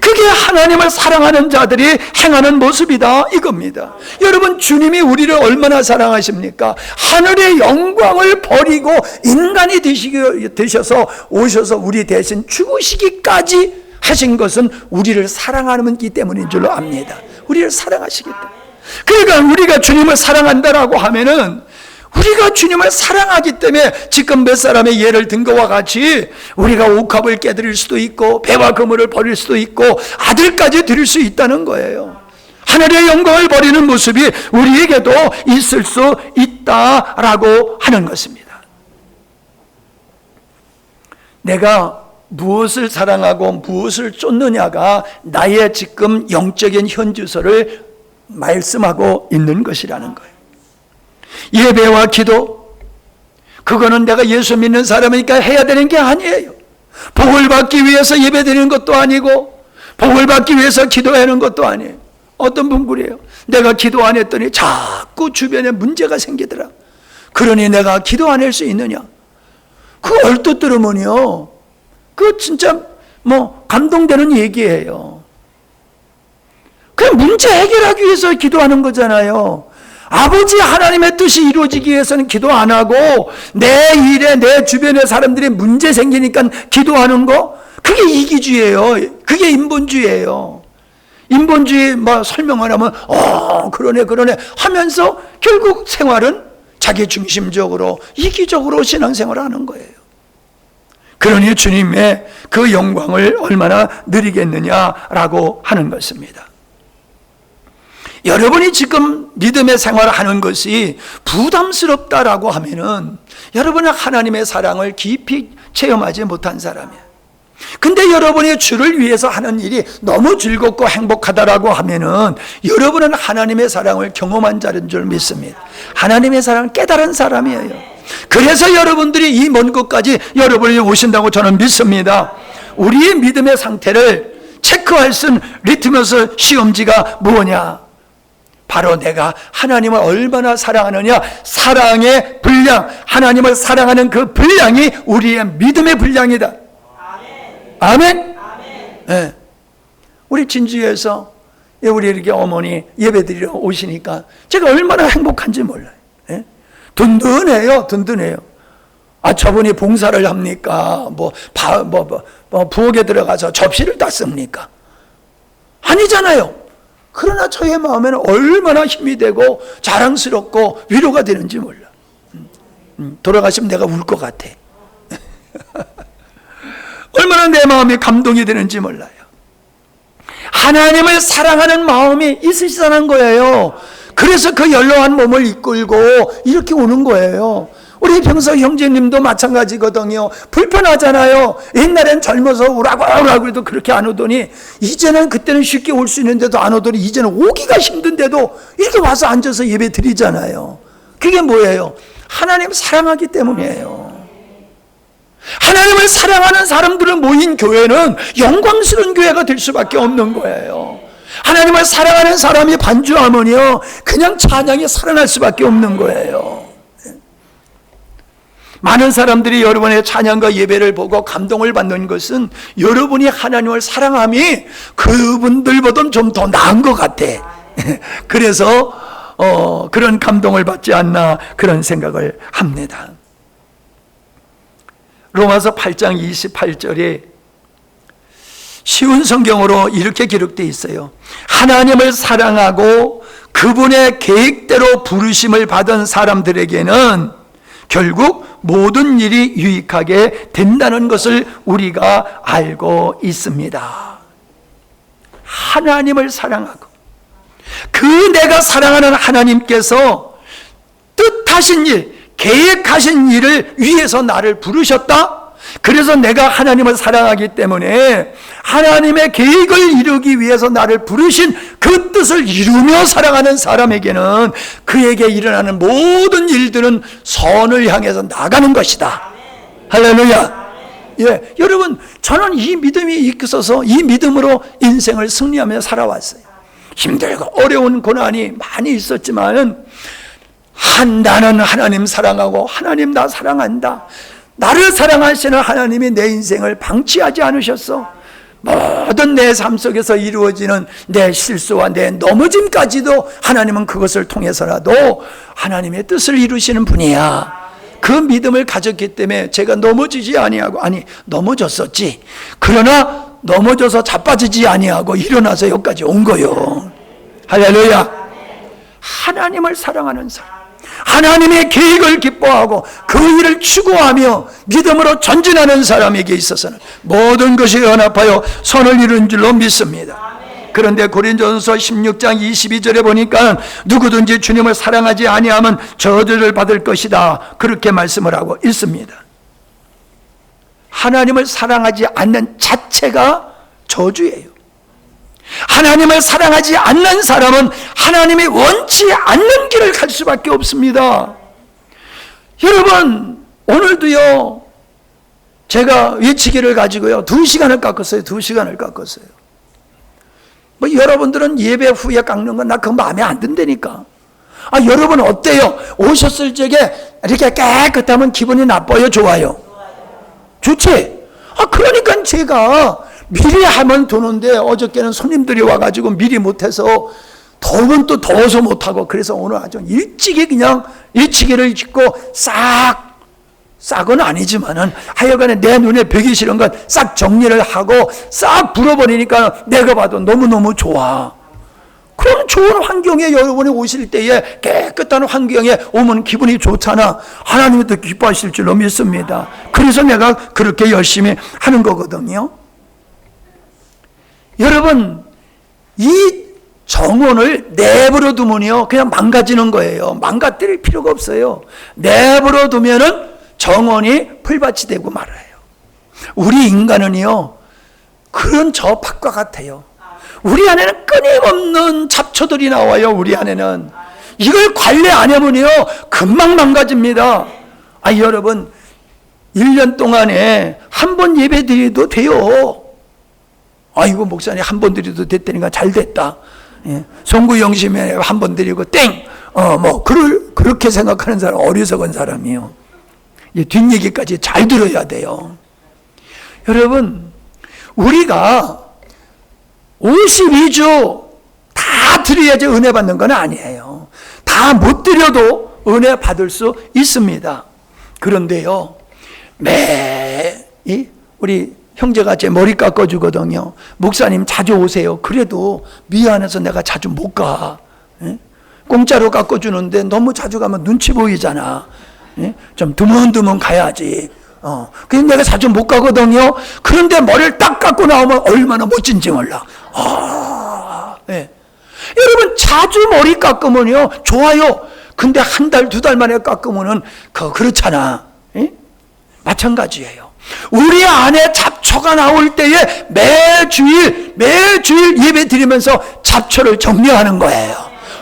그게 하나님을 사랑하는 자들이 행하는 모습이다, 이겁니다. 여러분, 주님이 우리를 얼마나 사랑하십니까? 하늘의 영광을 버리고 인간이 되셔서 오셔서 우리 대신 죽으시기까지 하신 것은 우리를 사랑하기 때문인 줄로 압니다. 우리를 사랑하시기 때문에. 그러니까 우리가 주님을 사랑한다라고 하면은, 우리가 주님을 사랑하기 때문에 지금 몇 사람의 예를 든 것과 같이 우리가 옥합을 깨뜨릴 수도 있고 배와 그물을 버릴 수도 있고 아들까지 드릴 수 있다는 거예요. 하늘의 영광을 버리는 모습이 우리에게도 있을 수 있다라고 하는 것입니다. 내가 무엇을 사랑하고 무엇을 쫓느냐가 나의 지금 영적인 현주소를 말씀하고 있는 것이라는 거예요. 예배와 기도, 그거는 내가 예수 믿는 사람이니까 해야 되는 게 아니에요. 복을 받기 위해서 예배 드리는 것도 아니고 복을 받기 위해서 기도하는 것도 아니에요. 어떤 분 그래요. 내가 기도 안 했더니 자꾸 주변에 문제가 생기더라. 그러니 내가 기도 안 할 수 있느냐. 그 얼뜻 들으면요, 그 진짜 감동되는 얘기예요. 그냥 문제 해결하기 위해서 기도하는 거잖아요. 아버지 하나님의 뜻이 이루어지기 위해서는 기도 안 하고 내 일에 내 주변의 사람들이 문제 생기니까 기도하는 거, 그게 이기주의예요. 그게 인본주의예요. 인본주의 설명을 하면 그러네 하면서 결국 생활은 자기 중심적으로 이기적으로 신앙생활을 하는 거예요. 그러니 주님의 그 영광을 얼마나 누리겠느냐라고 하는 것입니다. 여러분이 지금 믿음의 생활을 하는 것이 부담스럽다라고 하면은 여러분은 하나님의 사랑을 깊이 체험하지 못한 사람이에요. 근데 여러분이 주를 위해서 하는 일이 너무 즐겁고 행복하다라고 하면은 여러분은 하나님의 사랑을 경험한 자인 줄 믿습니다. 하나님의 사랑을 깨달은 사람이에요. 그래서 여러분들이 이 먼 곳까지 여러분이 오신다고 저는 믿습니다. 우리의 믿음의 상태를 체크할 수 있는 리트머스 시험지가 뭐냐? 바로 내가 하나님을 얼마나 사랑하느냐, 사랑의 분량, 하나님을 사랑하는 그 분량이 우리의 믿음의 분량이다. 아멘? 네. 우리 진주에서 우리 이렇게 어머니 예배드리러 오시니까 제가 얼마나 행복한지 몰라요. 네? 든든해요, 든든해요. 아, 저분이 봉사를 합니까? 부엌에 들어가서 접시를 땄습니까? 아니잖아요. 그러나 저의 마음에는 얼마나 힘이 되고 자랑스럽고 위로가 되는지 몰라. 돌아가시면 내가 울 것 같아. 얼마나 내 마음이 감동이 되는지 몰라요. 하나님을 사랑하는 마음이 있으시다는 거예요. 그래서 그 연로한 몸을 이끌고 이렇게 오는 거예요. 우리 병서 형제님도 마찬가지거든요. 불편하잖아요. 옛날엔 젊어서 오라고 해도 그렇게 안 오더니 이제는, 그때는 쉽게 올 수 있는데도 안 오더니 이제는 오기가 힘든데도 이렇게 와서 앉아서 예배 드리잖아요. 그게 뭐예요? 하나님 사랑하기 때문이에요. 하나님을 사랑하는 사람들을 모인 교회는 영광스러운 교회가 될 수밖에 없는 거예요. 하나님을 사랑하는 사람이 반주하면요, 그냥 찬양이 살아날 수밖에 없는 거예요. 많은 사람들이 여러분의 찬양과 예배를 보고 감동을 받는 것은 여러분이 하나님을 사랑함이 그분들보다는 좀 더 나은 것 같아. 그래서 그런 감동을 받지 않나, 그런 생각을 합니다. 로마서 8장 28절에 쉬운 성경으로 이렇게 기록되어 있어요. 하나님을 사랑하고 그분의 계획대로 부르심을 받은 사람들에게는 결국 모든 일이 유익하게 된다는 것을 우리가 알고 있습니다. 하나님을 사랑하고 그 내가 사랑하는 하나님께서 뜻하신 일, 계획하신 일을 위해서 나를 부르셨다. 그래서 내가 하나님을 사랑하기 때문에 하나님의 계획을 이루기 위해서 나를 부르신 그 뜻을 이루며 살아가는 사람에게는 그에게 일어나는 모든 일들은 선을 향해서 나가는 것이다. 할렐루야. 예, 여러분, 저는 이 믿음이 있어서 이 믿음으로 인생을 승리하며 살아왔어요. 힘들고 어려운 고난이 많이 있었지만 나는 하나님 사랑하고 하나님 나 사랑한다. 나를 사랑하시는 하나님이 내 인생을 방치하지 않으셨어. 모든 내 삶 속에서 이루어지는 내 실수와 내 넘어짐까지도 하나님은 그것을 통해서라도 하나님의 뜻을 이루시는 분이야. 그 믿음을 가졌기 때문에 제가 넘어지지 아니하고, 아니 넘어졌었지, 그러나 넘어져서 자빠지지 아니하고 일어나서 여기까지 온 거요. 할렐루야. 하나님을 사랑하는 사람, 하나님의 계획을 기뻐하고 그 일을 추구하며 믿음으로 전진하는 사람에게 있어서는 모든 것이 연합하여 선을 이루는 줄로 믿습니다. 그런데 고린도전서 16장 22절에 보니까 누구든지 주님을 사랑하지 아니하면 저주를 받을 것이다, 그렇게 말씀을 하고 있습니다. 하나님을 사랑하지 않는 자체가 저주예요. 하나님을 사랑하지 않는 사람은 하나님이 원치 않는 길을 갈 수밖에 없습니다. 여러분, 오늘도요, 제가 외치기를 가지고요 2시간을 깎았어요. 2시간을 깎았어요. 뭐 여러분들은 예배 후에 깎는 건 나 그거 마음에 안 든다니까. 아, 여러분 어때요? 오셨을 적에 이렇게 깨끗하면 기분이 나빠요, 좋아요? 좋지? 아, 그러니까 제가 미리 하면 되는데 어저께는 손님들이 와가지고 미리 못해서 더우면 또 더워서 못하고, 그래서 오늘 아주 일찍이 그냥 일찍이를 짓고 싹은 아니지만은 하여간에 내 눈에 벽이 싫은 건 싹 정리를 하고 싹 불어버리니까 내가 봐도 너무너무 좋아. 그럼 좋은 환경에 여러분이 오실 때에 깨끗한 환경에 오면 기분이 좋잖아. 하나님이 더 기뻐하실 줄로 믿습니다. 그래서 내가 그렇게 열심히 하는 거거든요. 여러분, 이 정원을 내버려 두면요 그냥 망가지는 거예요. 망가뜨릴 필요가 없어요. 내버려 두면은 정원이 풀밭이 되고 말아요. 우리 인간은요, 그런 저팍과 같아요. 우리 안에는 끊임없는 잡초들이 나와요. 우리 안에는. 이걸 관리 안 하면요, 금방 망가집니다. 여러분, 1년 동안에 한 번 예배 드려도 돼요. 아이고, 목사님 한 번 드려도 됐다니까 잘 됐다. 예. 송구 영심에 한 번 드리고 땡! 그렇게 생각하는 사람, 어리석은 사람이요. 뒷얘기까지 잘 들어야 돼요. 여러분, 우리가 52주 다 드려야지 은혜 받는 건 아니에요. 다 못 드려도 은혜 받을 수 있습니다. 그런데요, 우리 형제가 제 머리 깎아주거든요. 목사님 자주 오세요. 그래도 미안해서 내가 자주 못 가. 공짜로 깎아주는데 너무 자주 가면 눈치 보이잖아. 좀 드문드문 가야지. 그래서 내가 자주 못 가거든요. 그런데 머리를 딱 깎고 나오면 얼마나 멋진지 몰라. 여러분, 자주 머리 깎으면요, 좋아요. 근데 한 달, 두 달 만에 깎으면은 그렇잖아. 마찬가지예요. 우리 안에 잡초가 나올 때에 매주일 예배 드리면서 잡초를 정리하는 거예요.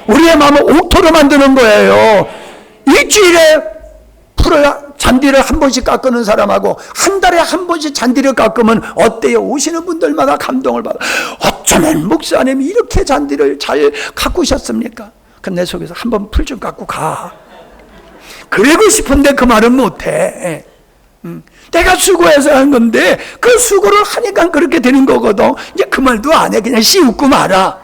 우리의 마음을 옥토로 만드는 거예요. 일주일에 잔디를 한 번씩 깎는 사람하고 한 달에 한 번씩 잔디를 깎으면 어때요? 오시는 분들마다 감동을 받아. 어쩌면 목사님이 이렇게 잔디를 잘 가꾸셨습니까? 근데 내 속에서 한 번 풀 좀 깎고 가. 그러고 싶은데 그 말은 못해. 내가 수고해서 한 건데 그 수고를 하니까 그렇게 되는 거거든. 이제 그 말도 안 해. 그냥 씌우고 말아.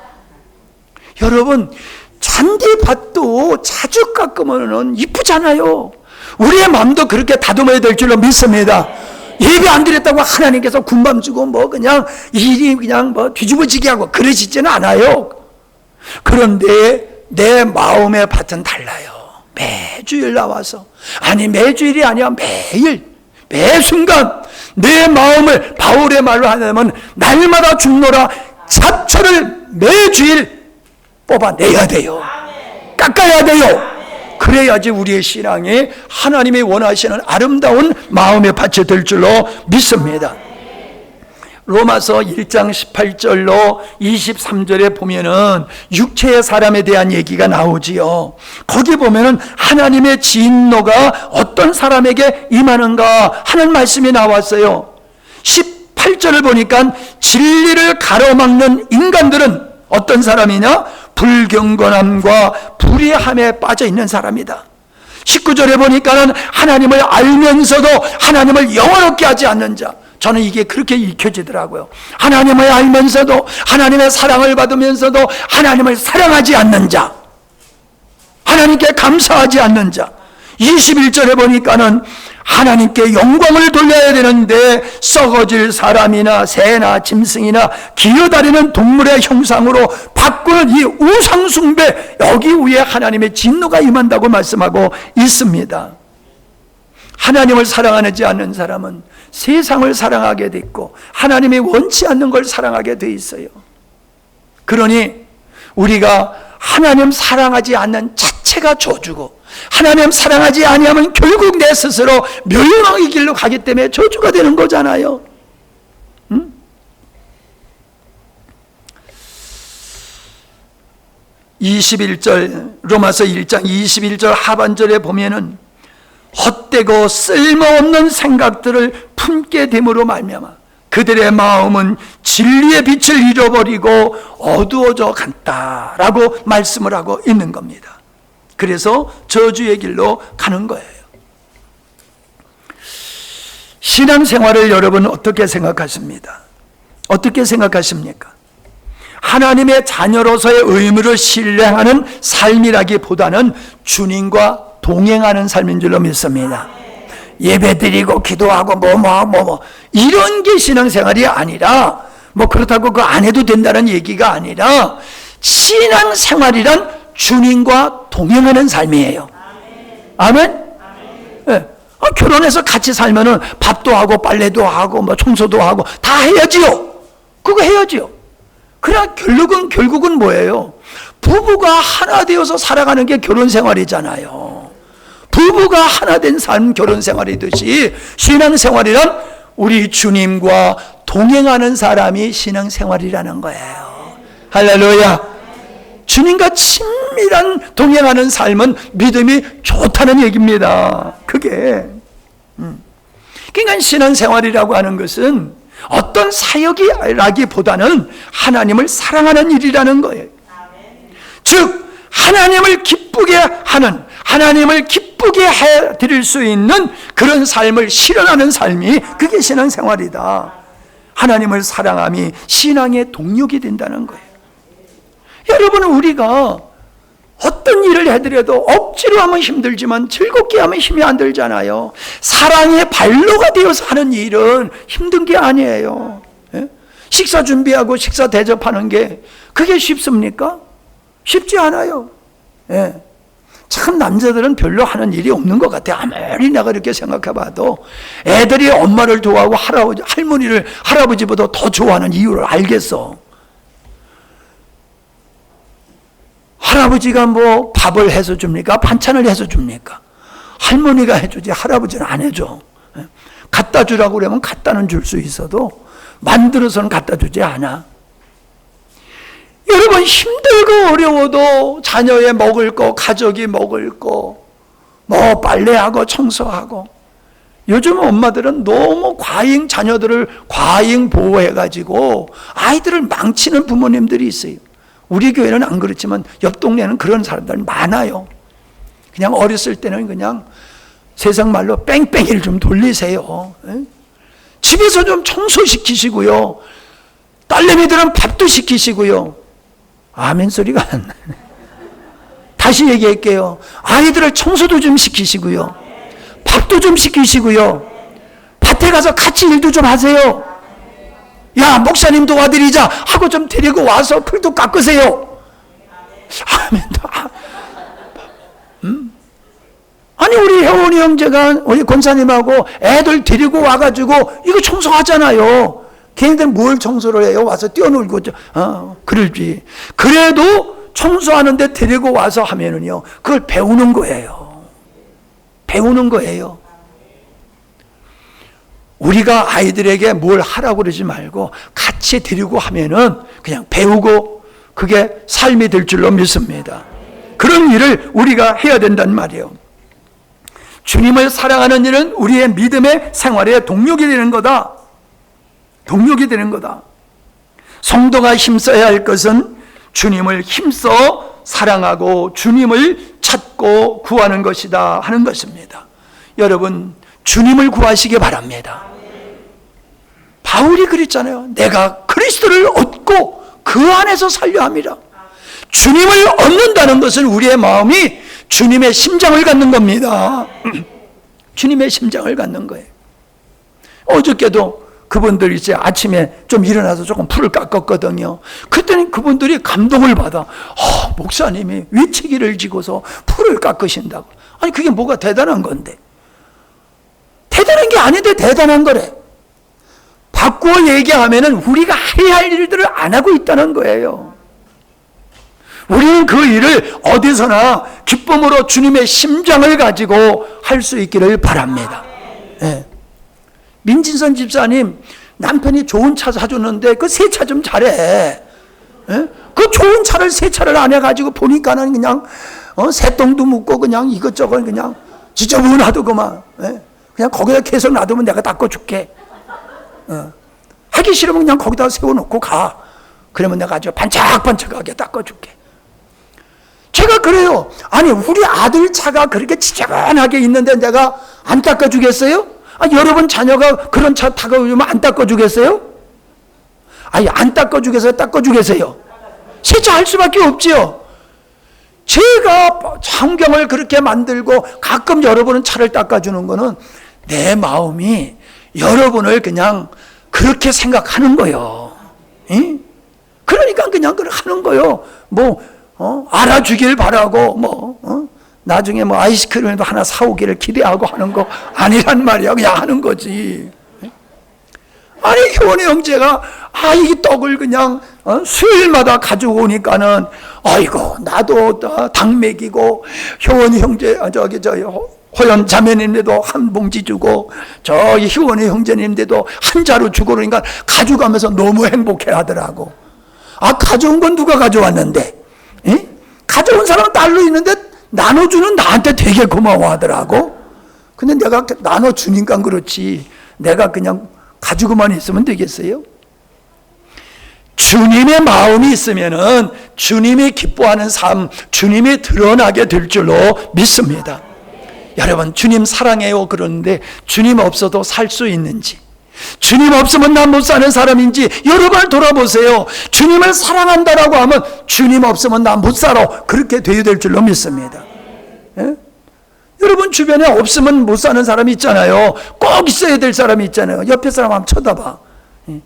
여러분, 잔디밭도 자주 깎으면 이쁘잖아요. 우리의 마음도 그렇게 다듬어야 될 줄로 믿습니다. 예배 안 드렸다고 하나님께서 군밤 주고 그냥 일이 그냥 뒤집어지게 하고 그러시지는 않아요. 그런데 내 마음의 밭은 달라요. 매주일 나와서, 아니 매주일이 아니야, 매 순간 내 마음을 바울의 말로 하냐면 날마다 죽노라 잡초를 매주일 뽑아내야 돼요. 깎아야 돼요. 그래야지 우리의 신앙이 하나님이 원하시는 아름다운 마음의 밭이 될 줄로 믿습니다. 로마서 1장 18절로 23절에 보면은 육체의 사람에 대한 얘기가 나오지요. 거기 보면은 하나님의 진노가 어떤 사람에게 임하는가 하는 말씀이 나왔어요. 18절을 보니까 진리를 가로막는 인간들은 어떤 사람이냐? 불경건함과 불의함에 빠져 있는 사람이다. 19절에 보니까는 하나님을 알면서도 하나님을 영원롭게 하지 않는 자. 저는 이게 그렇게 익혀지더라고요. 하나님을 알면서도, 하나님의 사랑을 받으면서도 하나님을 사랑하지 않는 자, 하나님께 감사하지 않는 자. 21절에 보니까는 하나님께 영광을 돌려야 되는데 썩어질 사람이나 새나 짐승이나 기어다니는 동물의 형상으로 바꾸는 이 우상숭배, 여기 위에 하나님의 진노가 임한다고 말씀하고 있습니다. 하나님을 사랑하지 않는 사람은 세상을 사랑하게 돼 있고 하나님이 원치 않는 걸 사랑하게 돼 있어요. 그러니 우리가 하나님 사랑하지 않는 자체가 저주고, 하나님 사랑하지 아니하면 결국 내 스스로 멸망의 길로 가기 때문에 저주가 되는 거잖아요. 21절, 로마서 1장 21절 하반절에 보면은 헛되고 쓸모없는 생각들을 품게 됨으로 말미암아 그들의 마음은 진리의 빛을 잃어버리고 어두워져 간다라고 말씀을 하고 있는 겁니다. 그래서 저주의 길로 가는 거예요. 신앙생활을 여러분 어떻게 생각하십니까? 어떻게 생각하십니까? 하나님의 자녀로서의 의무를 실행하는 삶이라기보다는 주님과 동행하는 삶인 줄로 믿습니다. 예배드리고 기도하고 이런 게 신앙생활이 아니라, 그렇다고 그거 안 해도 된다는 얘기가 아니라, 신앙생활이란 주님과 동행하는 삶이에요. 아멘? 네. 결혼해서 같이 살면은 밥도 하고 빨래도 하고 청소도 하고 다 해야지요. 그거 해야지요. 그러나 결국은 뭐예요? 부부가 하나 되어서 살아가는 게 결혼생활이잖아요. 부부가 하나 된 삶 결혼생활이듯이 신앙생활이란 우리 주님과 동행하는 사람이 신앙생활이라는 거예요. 할렐루야. 주님과 친밀한 동행하는 삶은 믿음이 좋다는 얘기입니다. 그게 그러니까 신앙생활이라고 하는 것은 어떤 사역이라기보다는 하나님을 사랑하는 일이라는 거예요. 즉 하나님을 기쁘게 하는, 하나님을 기쁘게 해드릴 수 있는 그런 삶을 실현하는 삶이 그게 신앙생활이다. 하나님을 사랑함이 신앙의 동력이 된다는 거예요. 여러분, 우리가 어떤 일을 해드려도 억지로 하면 힘들지만 즐겁게 하면 힘이 안 들잖아요. 사랑의 발로가 되어서 하는 일은 힘든 게 아니에요. 예? 식사 준비하고 식사 대접하는 게 그게 쉽습니까? 쉽지 않아요. 예. 참 남자들은 별로 하는 일이 없는 것 같아요. 아무리 내가 이렇게 생각해봐도 애들이 엄마를 좋아하고 할머니를 할아버지보다 더 좋아하는 이유를 알겠어. 할아버지가 뭐 밥을 해서 줍니까? 반찬을 해서 줍니까? 할머니가 해주지 할아버지는 안 해줘. 갖다 주라고 그러면 갖다는 줄 수 있어도 만들어서는 갖다 주지 않아. 여러분, 힘들고 어려워도 자녀의 먹을 거, 가족이 먹을 거, 뭐 빨래하고 청소하고, 요즘 엄마들은 너무 자녀들을 과잉 보호해가지고 아이들을 망치는 부모님들이 있어요. 우리 교회는 안 그렇지만 옆 동네는 그런 사람들 많아요. 그냥 어렸을 때는 그냥 세상 말로 뺑뺑이를 좀 돌리세요. 집에서 좀 청소시키시고요. 딸내미들은 밥도 시키시고요. 아멘 소리가 안 나네. 다시 얘기할게요. 아이들을 청소도 좀 시키시고요. 밥도 좀 시키시고요. 밭에 가서 같이 일도 좀 하세요. 야, 목사님 도와드리자 하고 좀 데리고 와서 풀도 깎으세요. 아멘. 아니, 우리 혜원이 형제가 우리 권사님하고 애들 데리고 와가지고 이거 청소하잖아요. 걔네들 뭘 청소를 해요? 와서 뛰어놀고, 그러지. 그래도 청소하는데 데리고 와서 하면은요, 그걸 배우는 거예요. 배우는 거예요. 우리가 아이들에게 뭘 하라고 그러지 말고 같이 데리고 하면은 그냥 배우고 그게 삶이 될 줄로 믿습니다. 그런 일을 우리가 해야 된단 말이에요. 주님을 사랑하는 일은 우리의 믿음의 생활의 동력이 되는 거다. 동력이 되는 거다. 성도가 힘써야 할 것은 주님을 힘써 사랑하고 주님을 찾고 구하는 것이다 하는 것입니다. 여러분, 주님을 구하시기 바랍니다. 바울이 그랬잖아요. 내가 그리스도를 얻고 그 안에서 살려 함이라. 주님을 얻는다는 것은 우리의 마음이 주님의 심장을 갖는 겁니다. 주님의 심장을 갖는 거예요. 어저께도 그분들이 이제 아침에 좀 일어나서 조금 풀을 깎았거든요. 그때는 그분들이 감동을 받아. 목사님이 위치기를 지고서 풀을 깎으신다고. 아니, 그게 뭐가 대단한 건데. 대단한 게 아닌데 대단한 거래. 바꾸어 얘기하면은 우리가 해야 할 일들을 안 하고 있다는 거예요. 우리는 그 일을 어디서나 기쁨으로 주님의 심장을 가지고 할 수 있기를 바랍니다. 네. 민진선 집사님 남편이 좋은 차 사줬는데 그 세차 좀 잘해. 네? 그 좋은 차를 세차를 안 해가지고 보니까는 그냥 새똥도 묻고 그냥 이것저것 그냥 지저분하도 그만. 네? 그냥 거기다 계속 놔두면 내가 닦아줄게. 하기 싫으면 그냥 거기다 세워놓고 가. 그러면 내가 아주 반짝반짝하게 닦아줄게. 제가 그래요. 아니, 우리 아들 차가 그렇게 지저분하게 있는데 내가 안 닦아주겠어요? 여러분 자녀가 그런 차 타고 오면 안 닦아주겠어요? 아니, 안 닦아주겠어요? 닦아주겠어요? 세차할 수밖에 없지요. 제가 환경을 그렇게 만들고 가끔 여러분은 차를 닦아주는 거는 내 마음이 여러분을 그냥 그렇게 생각하는 거예요. 그러니까 그냥 하는 거예요. 알아주길 바라고 나중에 아이스크림도 하나 사오기를 기대하고 하는 거 아니란 말이야. 그냥 하는 거지. 아니, 효원이 형제가 이 떡을 그냥 수요일마다 가지고 오니까는 아이고 나도 당 먹이고 효원이 형제 호연 자매님들도 한 봉지 주고 저희 희원의 형제님들도 한 자루 주고 그러니까 가져가면서 너무 행복해 하더라고. 아, 가져온 건 누가 가져왔는데? 에? 가져온 사람은 딸로 있는데 나눠주는 나한테 되게 고마워하더라고. 근데 내가 나눠주니까 그렇지 내가 그냥 가지고만 있으면 되겠어요? 주님의 마음이 있으면은 주님이 기뻐하는 삶, 주님이 드러나게 될 줄로 믿습니다. 여러분, 주님 사랑해요 그러는데 주님 없어도 살 수 있는지, 주님 없으면 난 못 사는 사람인지 여러분 돌아보세요. 주님을 사랑한다라고 하면 주님 없으면 난 못 살아, 그렇게 되어야 될 줄로 믿습니다. 예? 여러분 주변에 없으면 못 사는 사람이 있잖아요. 꼭 있어야 될 사람이 있잖아요. 옆에 사람 한번 쳐다봐.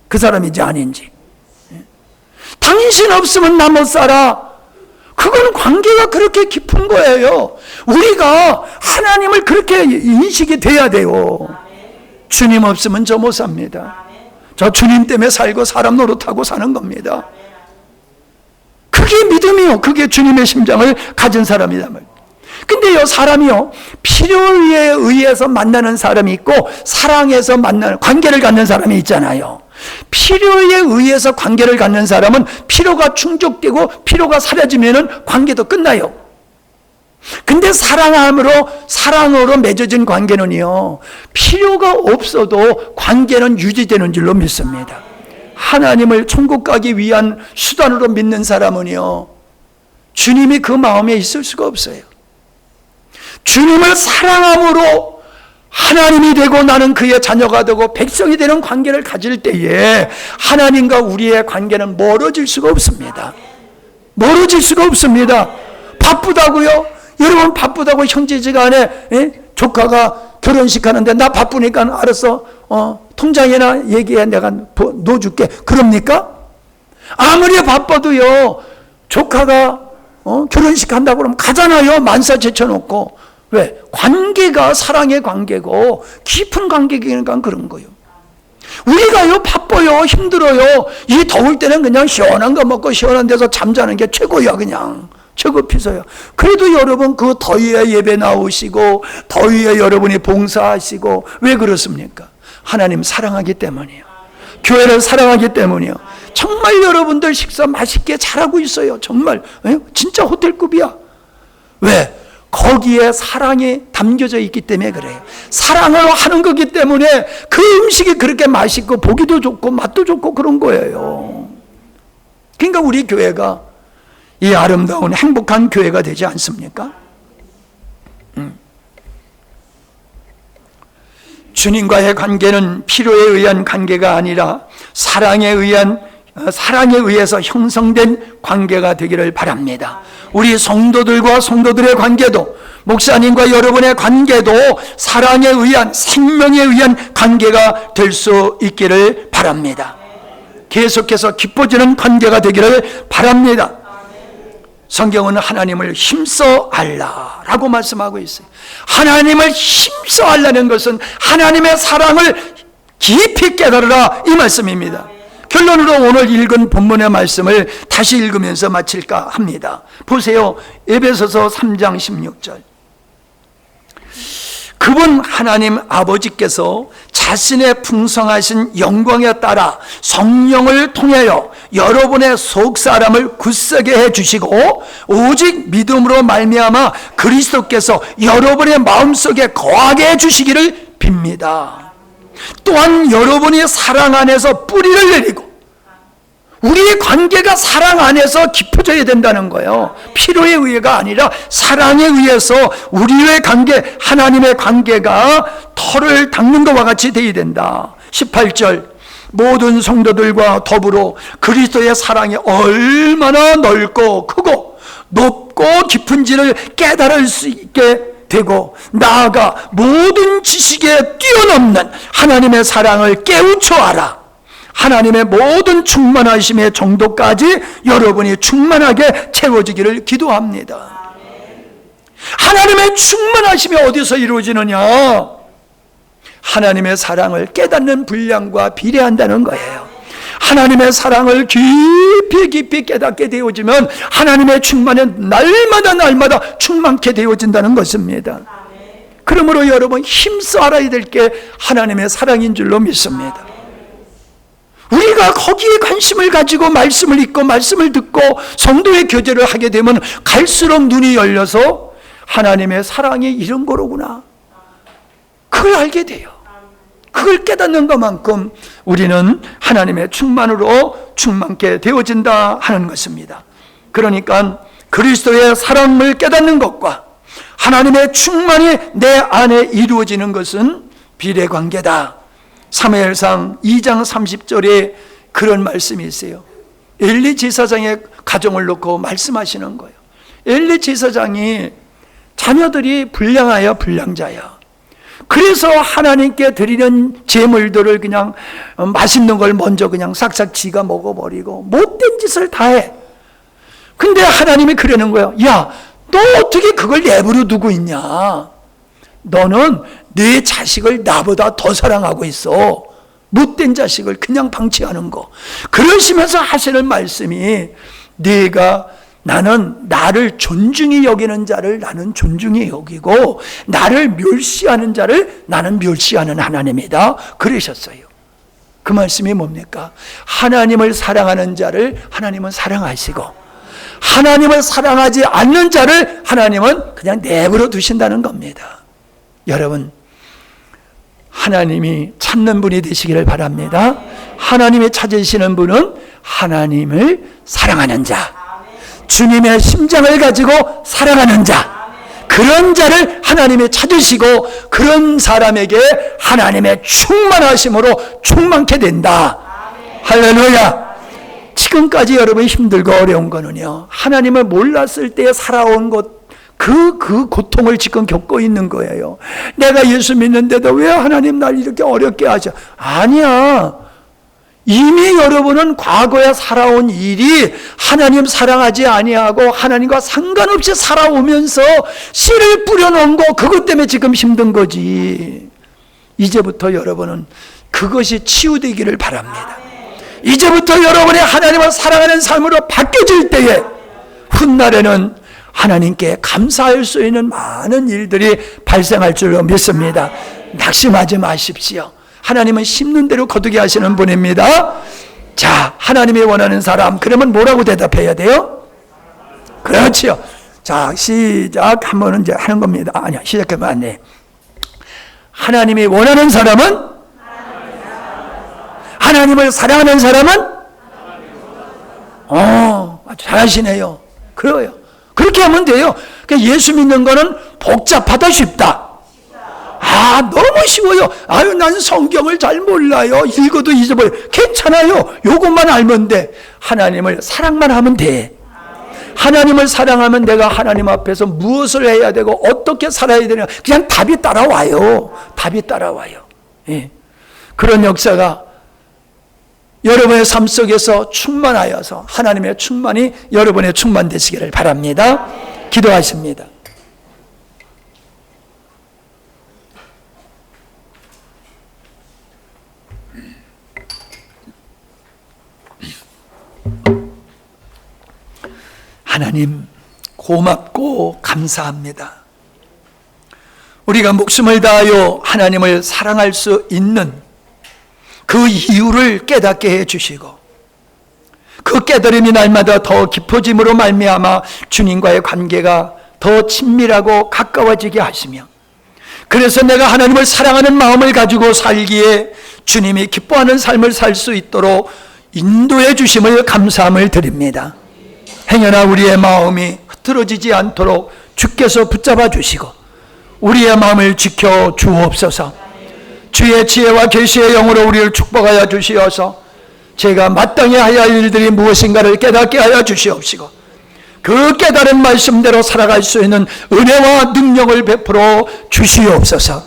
그 사람인지 아닌지. 당신 없으면 나 못 살아. 그건 관계가 그렇게 깊은 거예요. 우리가 하나님을 그렇게 인식이 돼야 돼요. 주님 없으면 저 못 삽니다. 저 주님 때문에 살고 사람 노릇하고 사는 겁니다. 그게 믿음이요. 그게 주님의 심장을 가진 사람이다. 근데요, 사람이요, 필요에 의해서 만나는 사람이 있고 사랑해서 만나는 관계를 갖는 사람이 있잖아요. 필요에 의해서 관계를 갖는 사람은 필요가 충족되고 필요가 사라지면은 관계도 끝나요. 근데 사랑으로 맺어진 관계는요, 필요가 없어도 관계는 유지되는 줄로 믿습니다. 하나님을 천국 가기 위한 수단으로 믿는 사람은요, 주님이 그 마음에 있을 수가 없어요. 주님을 사랑함으로 하나님이 되고 나는 그의 자녀가 되고 백성이 되는 관계를 가질 때에 하나님과 우리의 관계는 멀어질 수가 없습니다. 멀어질 수가 없습니다. 바쁘다고요? 여러분 바쁘다고 형제지간에 조카가 결혼식 하는데 나 바쁘니까 알았어, 통장에나 얘기해, 내가 넣어줄게, 그럽니까? 아무리 바빠도요, 조카가 결혼식 한다고 그러면 가잖아요. 만사 제쳐놓고. 왜? 관계가 사랑의 관계고 깊은 관계니까 그런 거예요. 우리가요, 바빠요, 힘들어요. 이 더울 때는 그냥 시원한 거 먹고 시원한 데서 잠자는 게 최고야. 그냥 최고 피서요. 그래도 여러분 그 더위에 예배 나오시고 더위에 여러분이 봉사하시고, 왜 그렇습니까? 하나님 사랑하기 때문이에요. 교회를 사랑하기 때문이에요. 정말 여러분들 식사 맛있게 잘하고 있어요. 정말 진짜 호텔급이야. 왜? 거기에 사랑이 담겨져 있기 때문에 그래요. 사랑으로 하는 거기 때문에 그 음식이 그렇게 맛있고 보기도 좋고 맛도 좋고 그런 거예요. 그러니까 우리 교회가 이 아름다운 행복한 교회가 되지 않습니까? 주님과의 관계는 필요에 의한 관계가 아니라 사랑에 의해서 형성된 관계가 되기를 바랍니다. 우리 성도들과 성도들의 관계도, 목사님과 여러분의 관계도 사랑에 의한, 생명에 의한 관계가 될 수 있기를 바랍니다. 계속해서 깊어지는 관계가 되기를 바랍니다. 성경은 하나님을 힘써 알라라고 말씀하고 있어요. 하나님을 힘써 알라는 것은 하나님의 사랑을 깊이 깨달으라, 이 말씀입니다. 결론으로 오늘 읽은 본문의 말씀을 다시 읽으면서 마칠까 합니다. 보세요. 에베소서 3장 16절. 그분 하나님 아버지께서 자신의 풍성하신 영광에 따라 성령을 통하여 여러분의 속사람을 굳세게 해주시고 오직 믿음으로 말미암아 그리스도께서 여러분의 마음속에 거하게 해주시기를 빕니다. 또한 여러분이 사랑 안에서 뿌리를 내리고, 우리의 관계가 사랑 안에서 깊어져야 된다는 거예요. 필요에 의해가 아니라 사랑에 의해서 우리의 관계, 하나님의 관계가 털을 닦는 것과 같이 되어야 된다. 18절. 모든 성도들과 더불어 그리스도의 사랑이 얼마나 넓고 크고 높고 깊은지를 깨달을 수 있게 되고, 나아가 모든 지식에 뛰어넘는 하나님의 사랑을 깨우쳐 알아. 하나님의 모든 충만하심의 정도까지 여러분이 충만하게 채워지기를 기도합니다. 하나님의 충만하심이 어디서 이루어지느냐? 하나님의 사랑을 깨닫는 분량과 비례한다는 거예요. 하나님의 사랑을 깊이 깨닫게 되어지면 하나님의 충만은 날마다 충만케 되어진다는 것입니다. 그러므로 여러분 힘써 알아야 될 게 하나님의 사랑인 줄로 믿습니다. 우리가 거기에 관심을 가지고 말씀을 읽고 말씀을 듣고 성도의 교제를 하게 되면 갈수록 눈이 열려서 하나님의 사랑이 이런 거로구나, 그걸 알게 돼요. 그걸 깨닫는 것만큼 우리는 하나님의 충만으로 충만케 되어진다 하는 것입니다. 그러니까 그리스도의 사랑을 깨닫는 것과 하나님의 충만이 내 안에 이루어지는 것은 비례관계다. 사무엘상 2장 30절에 그런 말씀이 있어요. 엘리 제사장의 가정을 놓고 말씀하시는 거예요. 엘리 제사장이 자녀들이 불량하여 불량자야. 그래서 하나님께 드리는 제물들을 그냥 맛있는 걸 먼저 그냥 싹싹 지가 먹어버리고 못된 짓을 다 해. 근데 하나님이 그러는 거예요. 야, 너 어떻게 그걸 내버려 두고 있냐? 너는 네 자식을 나보다 더 사랑하고 있어. 못된 자식을 그냥 방치하는 거. 그러시면서 하시는 말씀이, 나는 나를 존중히 여기는 자를 나는 존중히 여기고 나를 멸시하는 자를 나는 멸시하는 하나님이다 그러셨어요. 그 말씀이 뭡니까? 하나님을 사랑하는 자를 하나님은 사랑하시고 하나님을 사랑하지 않는 자를 하나님은 그냥 내버려 두신다는 겁니다. 여러분, 하나님이 찾는 분이 되시기를 바랍니다. 하나님이 찾으시는 분은 하나님을 사랑하는 자, 주님의 심장을 가지고 사랑하는 자, 그런 자를 하나님이 찾으시고 그런 사람에게 하나님의 충만하심으로 충만케 된다. 할렐루야. 지금까지 여러분이 힘들고 어려운 거는요, 하나님을 몰랐을 때 살아온 것, 그 고통을 지금 겪고 있는 거예요. 내가 예수 믿는데도 왜 하나님 날 이렇게 어렵게 하셔? 아니야. 이미 여러분은 과거에 살아온 일이 하나님 사랑하지 아니하고 하나님과 상관없이 살아오면서 씨를 뿌려놓은 거, 그것 때문에 지금 힘든 거지. 이제부터 여러분은 그것이 치유되기를 바랍니다. 이제부터 여러분의 하나님을 사랑하는 삶으로 바뀌어질 때에 훗날에는 하나님께 감사할 수 있는 많은 일들이 발생할 줄로 믿습니다. 낙심하지 마십시오. 하나님은 심는 대로 거두게 하시는 분입니다. 자, 하나님이 원하는 사람, 그러면 뭐라고 대답해야 돼요? 그렇지요. 자, 시작. 한번 이제 하는 겁니다. 아니야, 시작하면 안 돼. 하나님이 원하는 사람은? 하나님을 사랑하는 사람은? 잘하시네요. 그래요. 그렇게 하면 돼요. 그러니까 예수 믿는 거는 복잡하다 쉽다. 너무 쉬워요. 난 성경을 잘 몰라요. 읽어도 잊어버려. 괜찮아요. 요것만 알면 돼. 하나님을 사랑만 하면 돼. 하나님을 사랑하면 내가 하나님 앞에서 무엇을 해야 되고 어떻게 살아야 되냐, 그냥 답이 따라와요. 답이 따라와요. 예. 그런 역사가 여러분의 삶 속에서 충만하여서 하나님의 충만이 여러분의 충만 되시기를 바랍니다. 기도하십니다. 하나님, 고맙고 감사합니다. 우리가 목숨을 다하여 하나님을 사랑할 수 있는 그 이유를 깨닫게 해주시고 그 깨달음이 날마다 더 깊어짐으로 말미암아 주님과의 관계가 더 친밀하고 가까워지게 하시며, 그래서 내가 하나님을 사랑하는 마음을 가지고 살기에 주님이 기뻐하는 삶을 살 수 있도록 인도해 주심을 감사함을 드립니다. 행여나 우리의 마음이 흐트러지지 않도록 주께서 붙잡아 주시고 우리의 마음을 지켜 주옵소서. 주의 지혜와 계시의 영으로 우리를 축복하여 주시어서 제가 마땅히 해야 할 일들이 무엇인가를 깨닫게 하여 주시옵시고 그 깨달은 말씀대로 살아갈 수 있는 은혜와 능력을 베풀어 주시옵소서.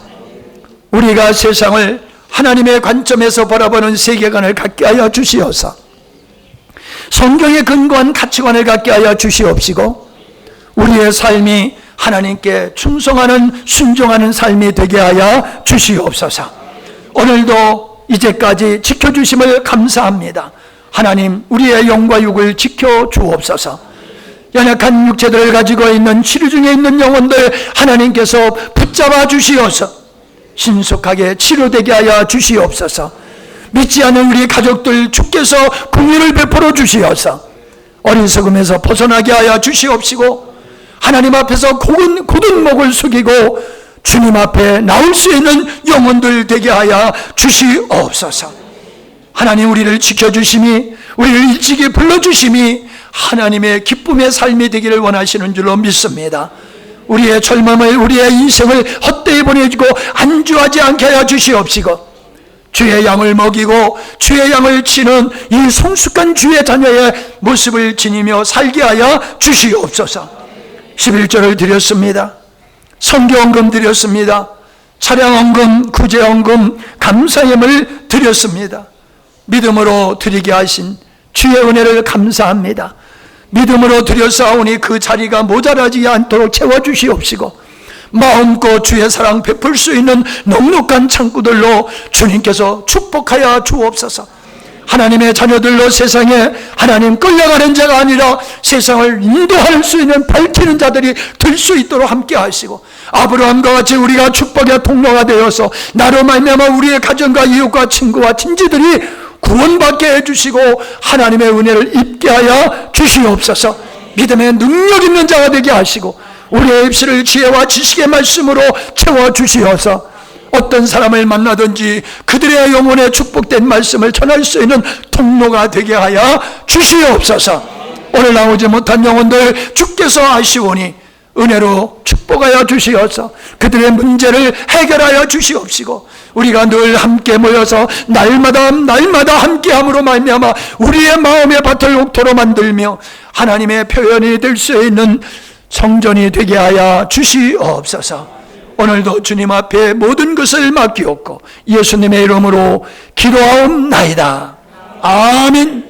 우리가 세상을 하나님의 관점에서 바라보는 세계관을 갖게 하여 주시옵소서. 성경에 근거한 가치관을 갖게 하여 주시옵시고 우리의 삶이 하나님께 충성하는 순종하는 삶이 되게 하여 주시옵소서. 오늘도 이제까지 지켜주심을 감사합니다. 하나님, 우리의 영과 육을 지켜 주옵소서. 연약한 육체들을 가지고 있는 치료 중에 있는 영혼들 하나님께서 붙잡아 주시어서 신속하게 치료되게 하여 주시옵소서. 믿지 않는 우리 가족들 주께서 긍휼을 베풀어 주시어서 어리석음에서 벗어나게 하여 주시옵시고, 하나님 앞에서 굳은 목을 숙이고 주님 앞에 나올 수 있는 영혼들 되게 하여 주시옵소서. 하나님, 우리를 지켜주심이, 우리를 일찍이 불러주심이 하나님의 기쁨의 삶이 되기를 원하시는 줄로 믿습니다. 우리의 젊음을, 우리의 인생을 헛되이 보내주고 안주하지 않게 하여 주시옵시고, 주의 양을 먹이고 주의 양을 치는 이 성숙한 주의 자녀의 모습을 지니며 살게 하여 주시옵소서. 11조를 드렸습니다. 성경헌금 드렸습니다. 차량헌금, 구제헌금, 감사예물 드렸습니다. 믿음으로 드리게 하신 주의 은혜를 감사합니다. 믿음으로 드렸사오니 그 자리가 모자라지 않도록 채워주시옵시고, 마음껏 주의 사랑 베풀 수 있는 넉넉한 창구들로 주님께서 축복하여 주옵소서. 하나님의 자녀들로 세상에 하나님 끌려가는 자가 아니라 세상을 인도할 수 있는 밝히는 자들이 될 수 있도록 함께 하시고, 아브라함과 같이 우리가 축복의 통로가 되어서 나로 말미암아 우리의 가정과 이웃과 친구와 친지들이 구원받게 해주시고 하나님의 은혜를 입게 하여 주시옵소서. 믿음의 능력 있는 자가 되게 하시고 우리의 입술을 지혜와 지식의 말씀으로 채워주시어서 어떤 사람을 만나든지 그들의 영혼에 축복된 말씀을 전할 수 있는 통로가 되게 하여 주시옵소서. 오늘 나오지 못한 영혼들 주께서 아시오니 은혜로 축복하여 주시어서 그들의 문제를 해결하여 주시옵시고, 우리가 늘 함께 모여서 날마다 함께함으로 말미암아 우리의 마음의 밭을 옥토로 만들며 하나님의 표현이 될 수 있는 성전이 되게 하여 주시옵소서. 오늘도 주님 앞에 모든 것을 맡기옵고 예수님의 이름으로 기도하옵나이다. 아멘.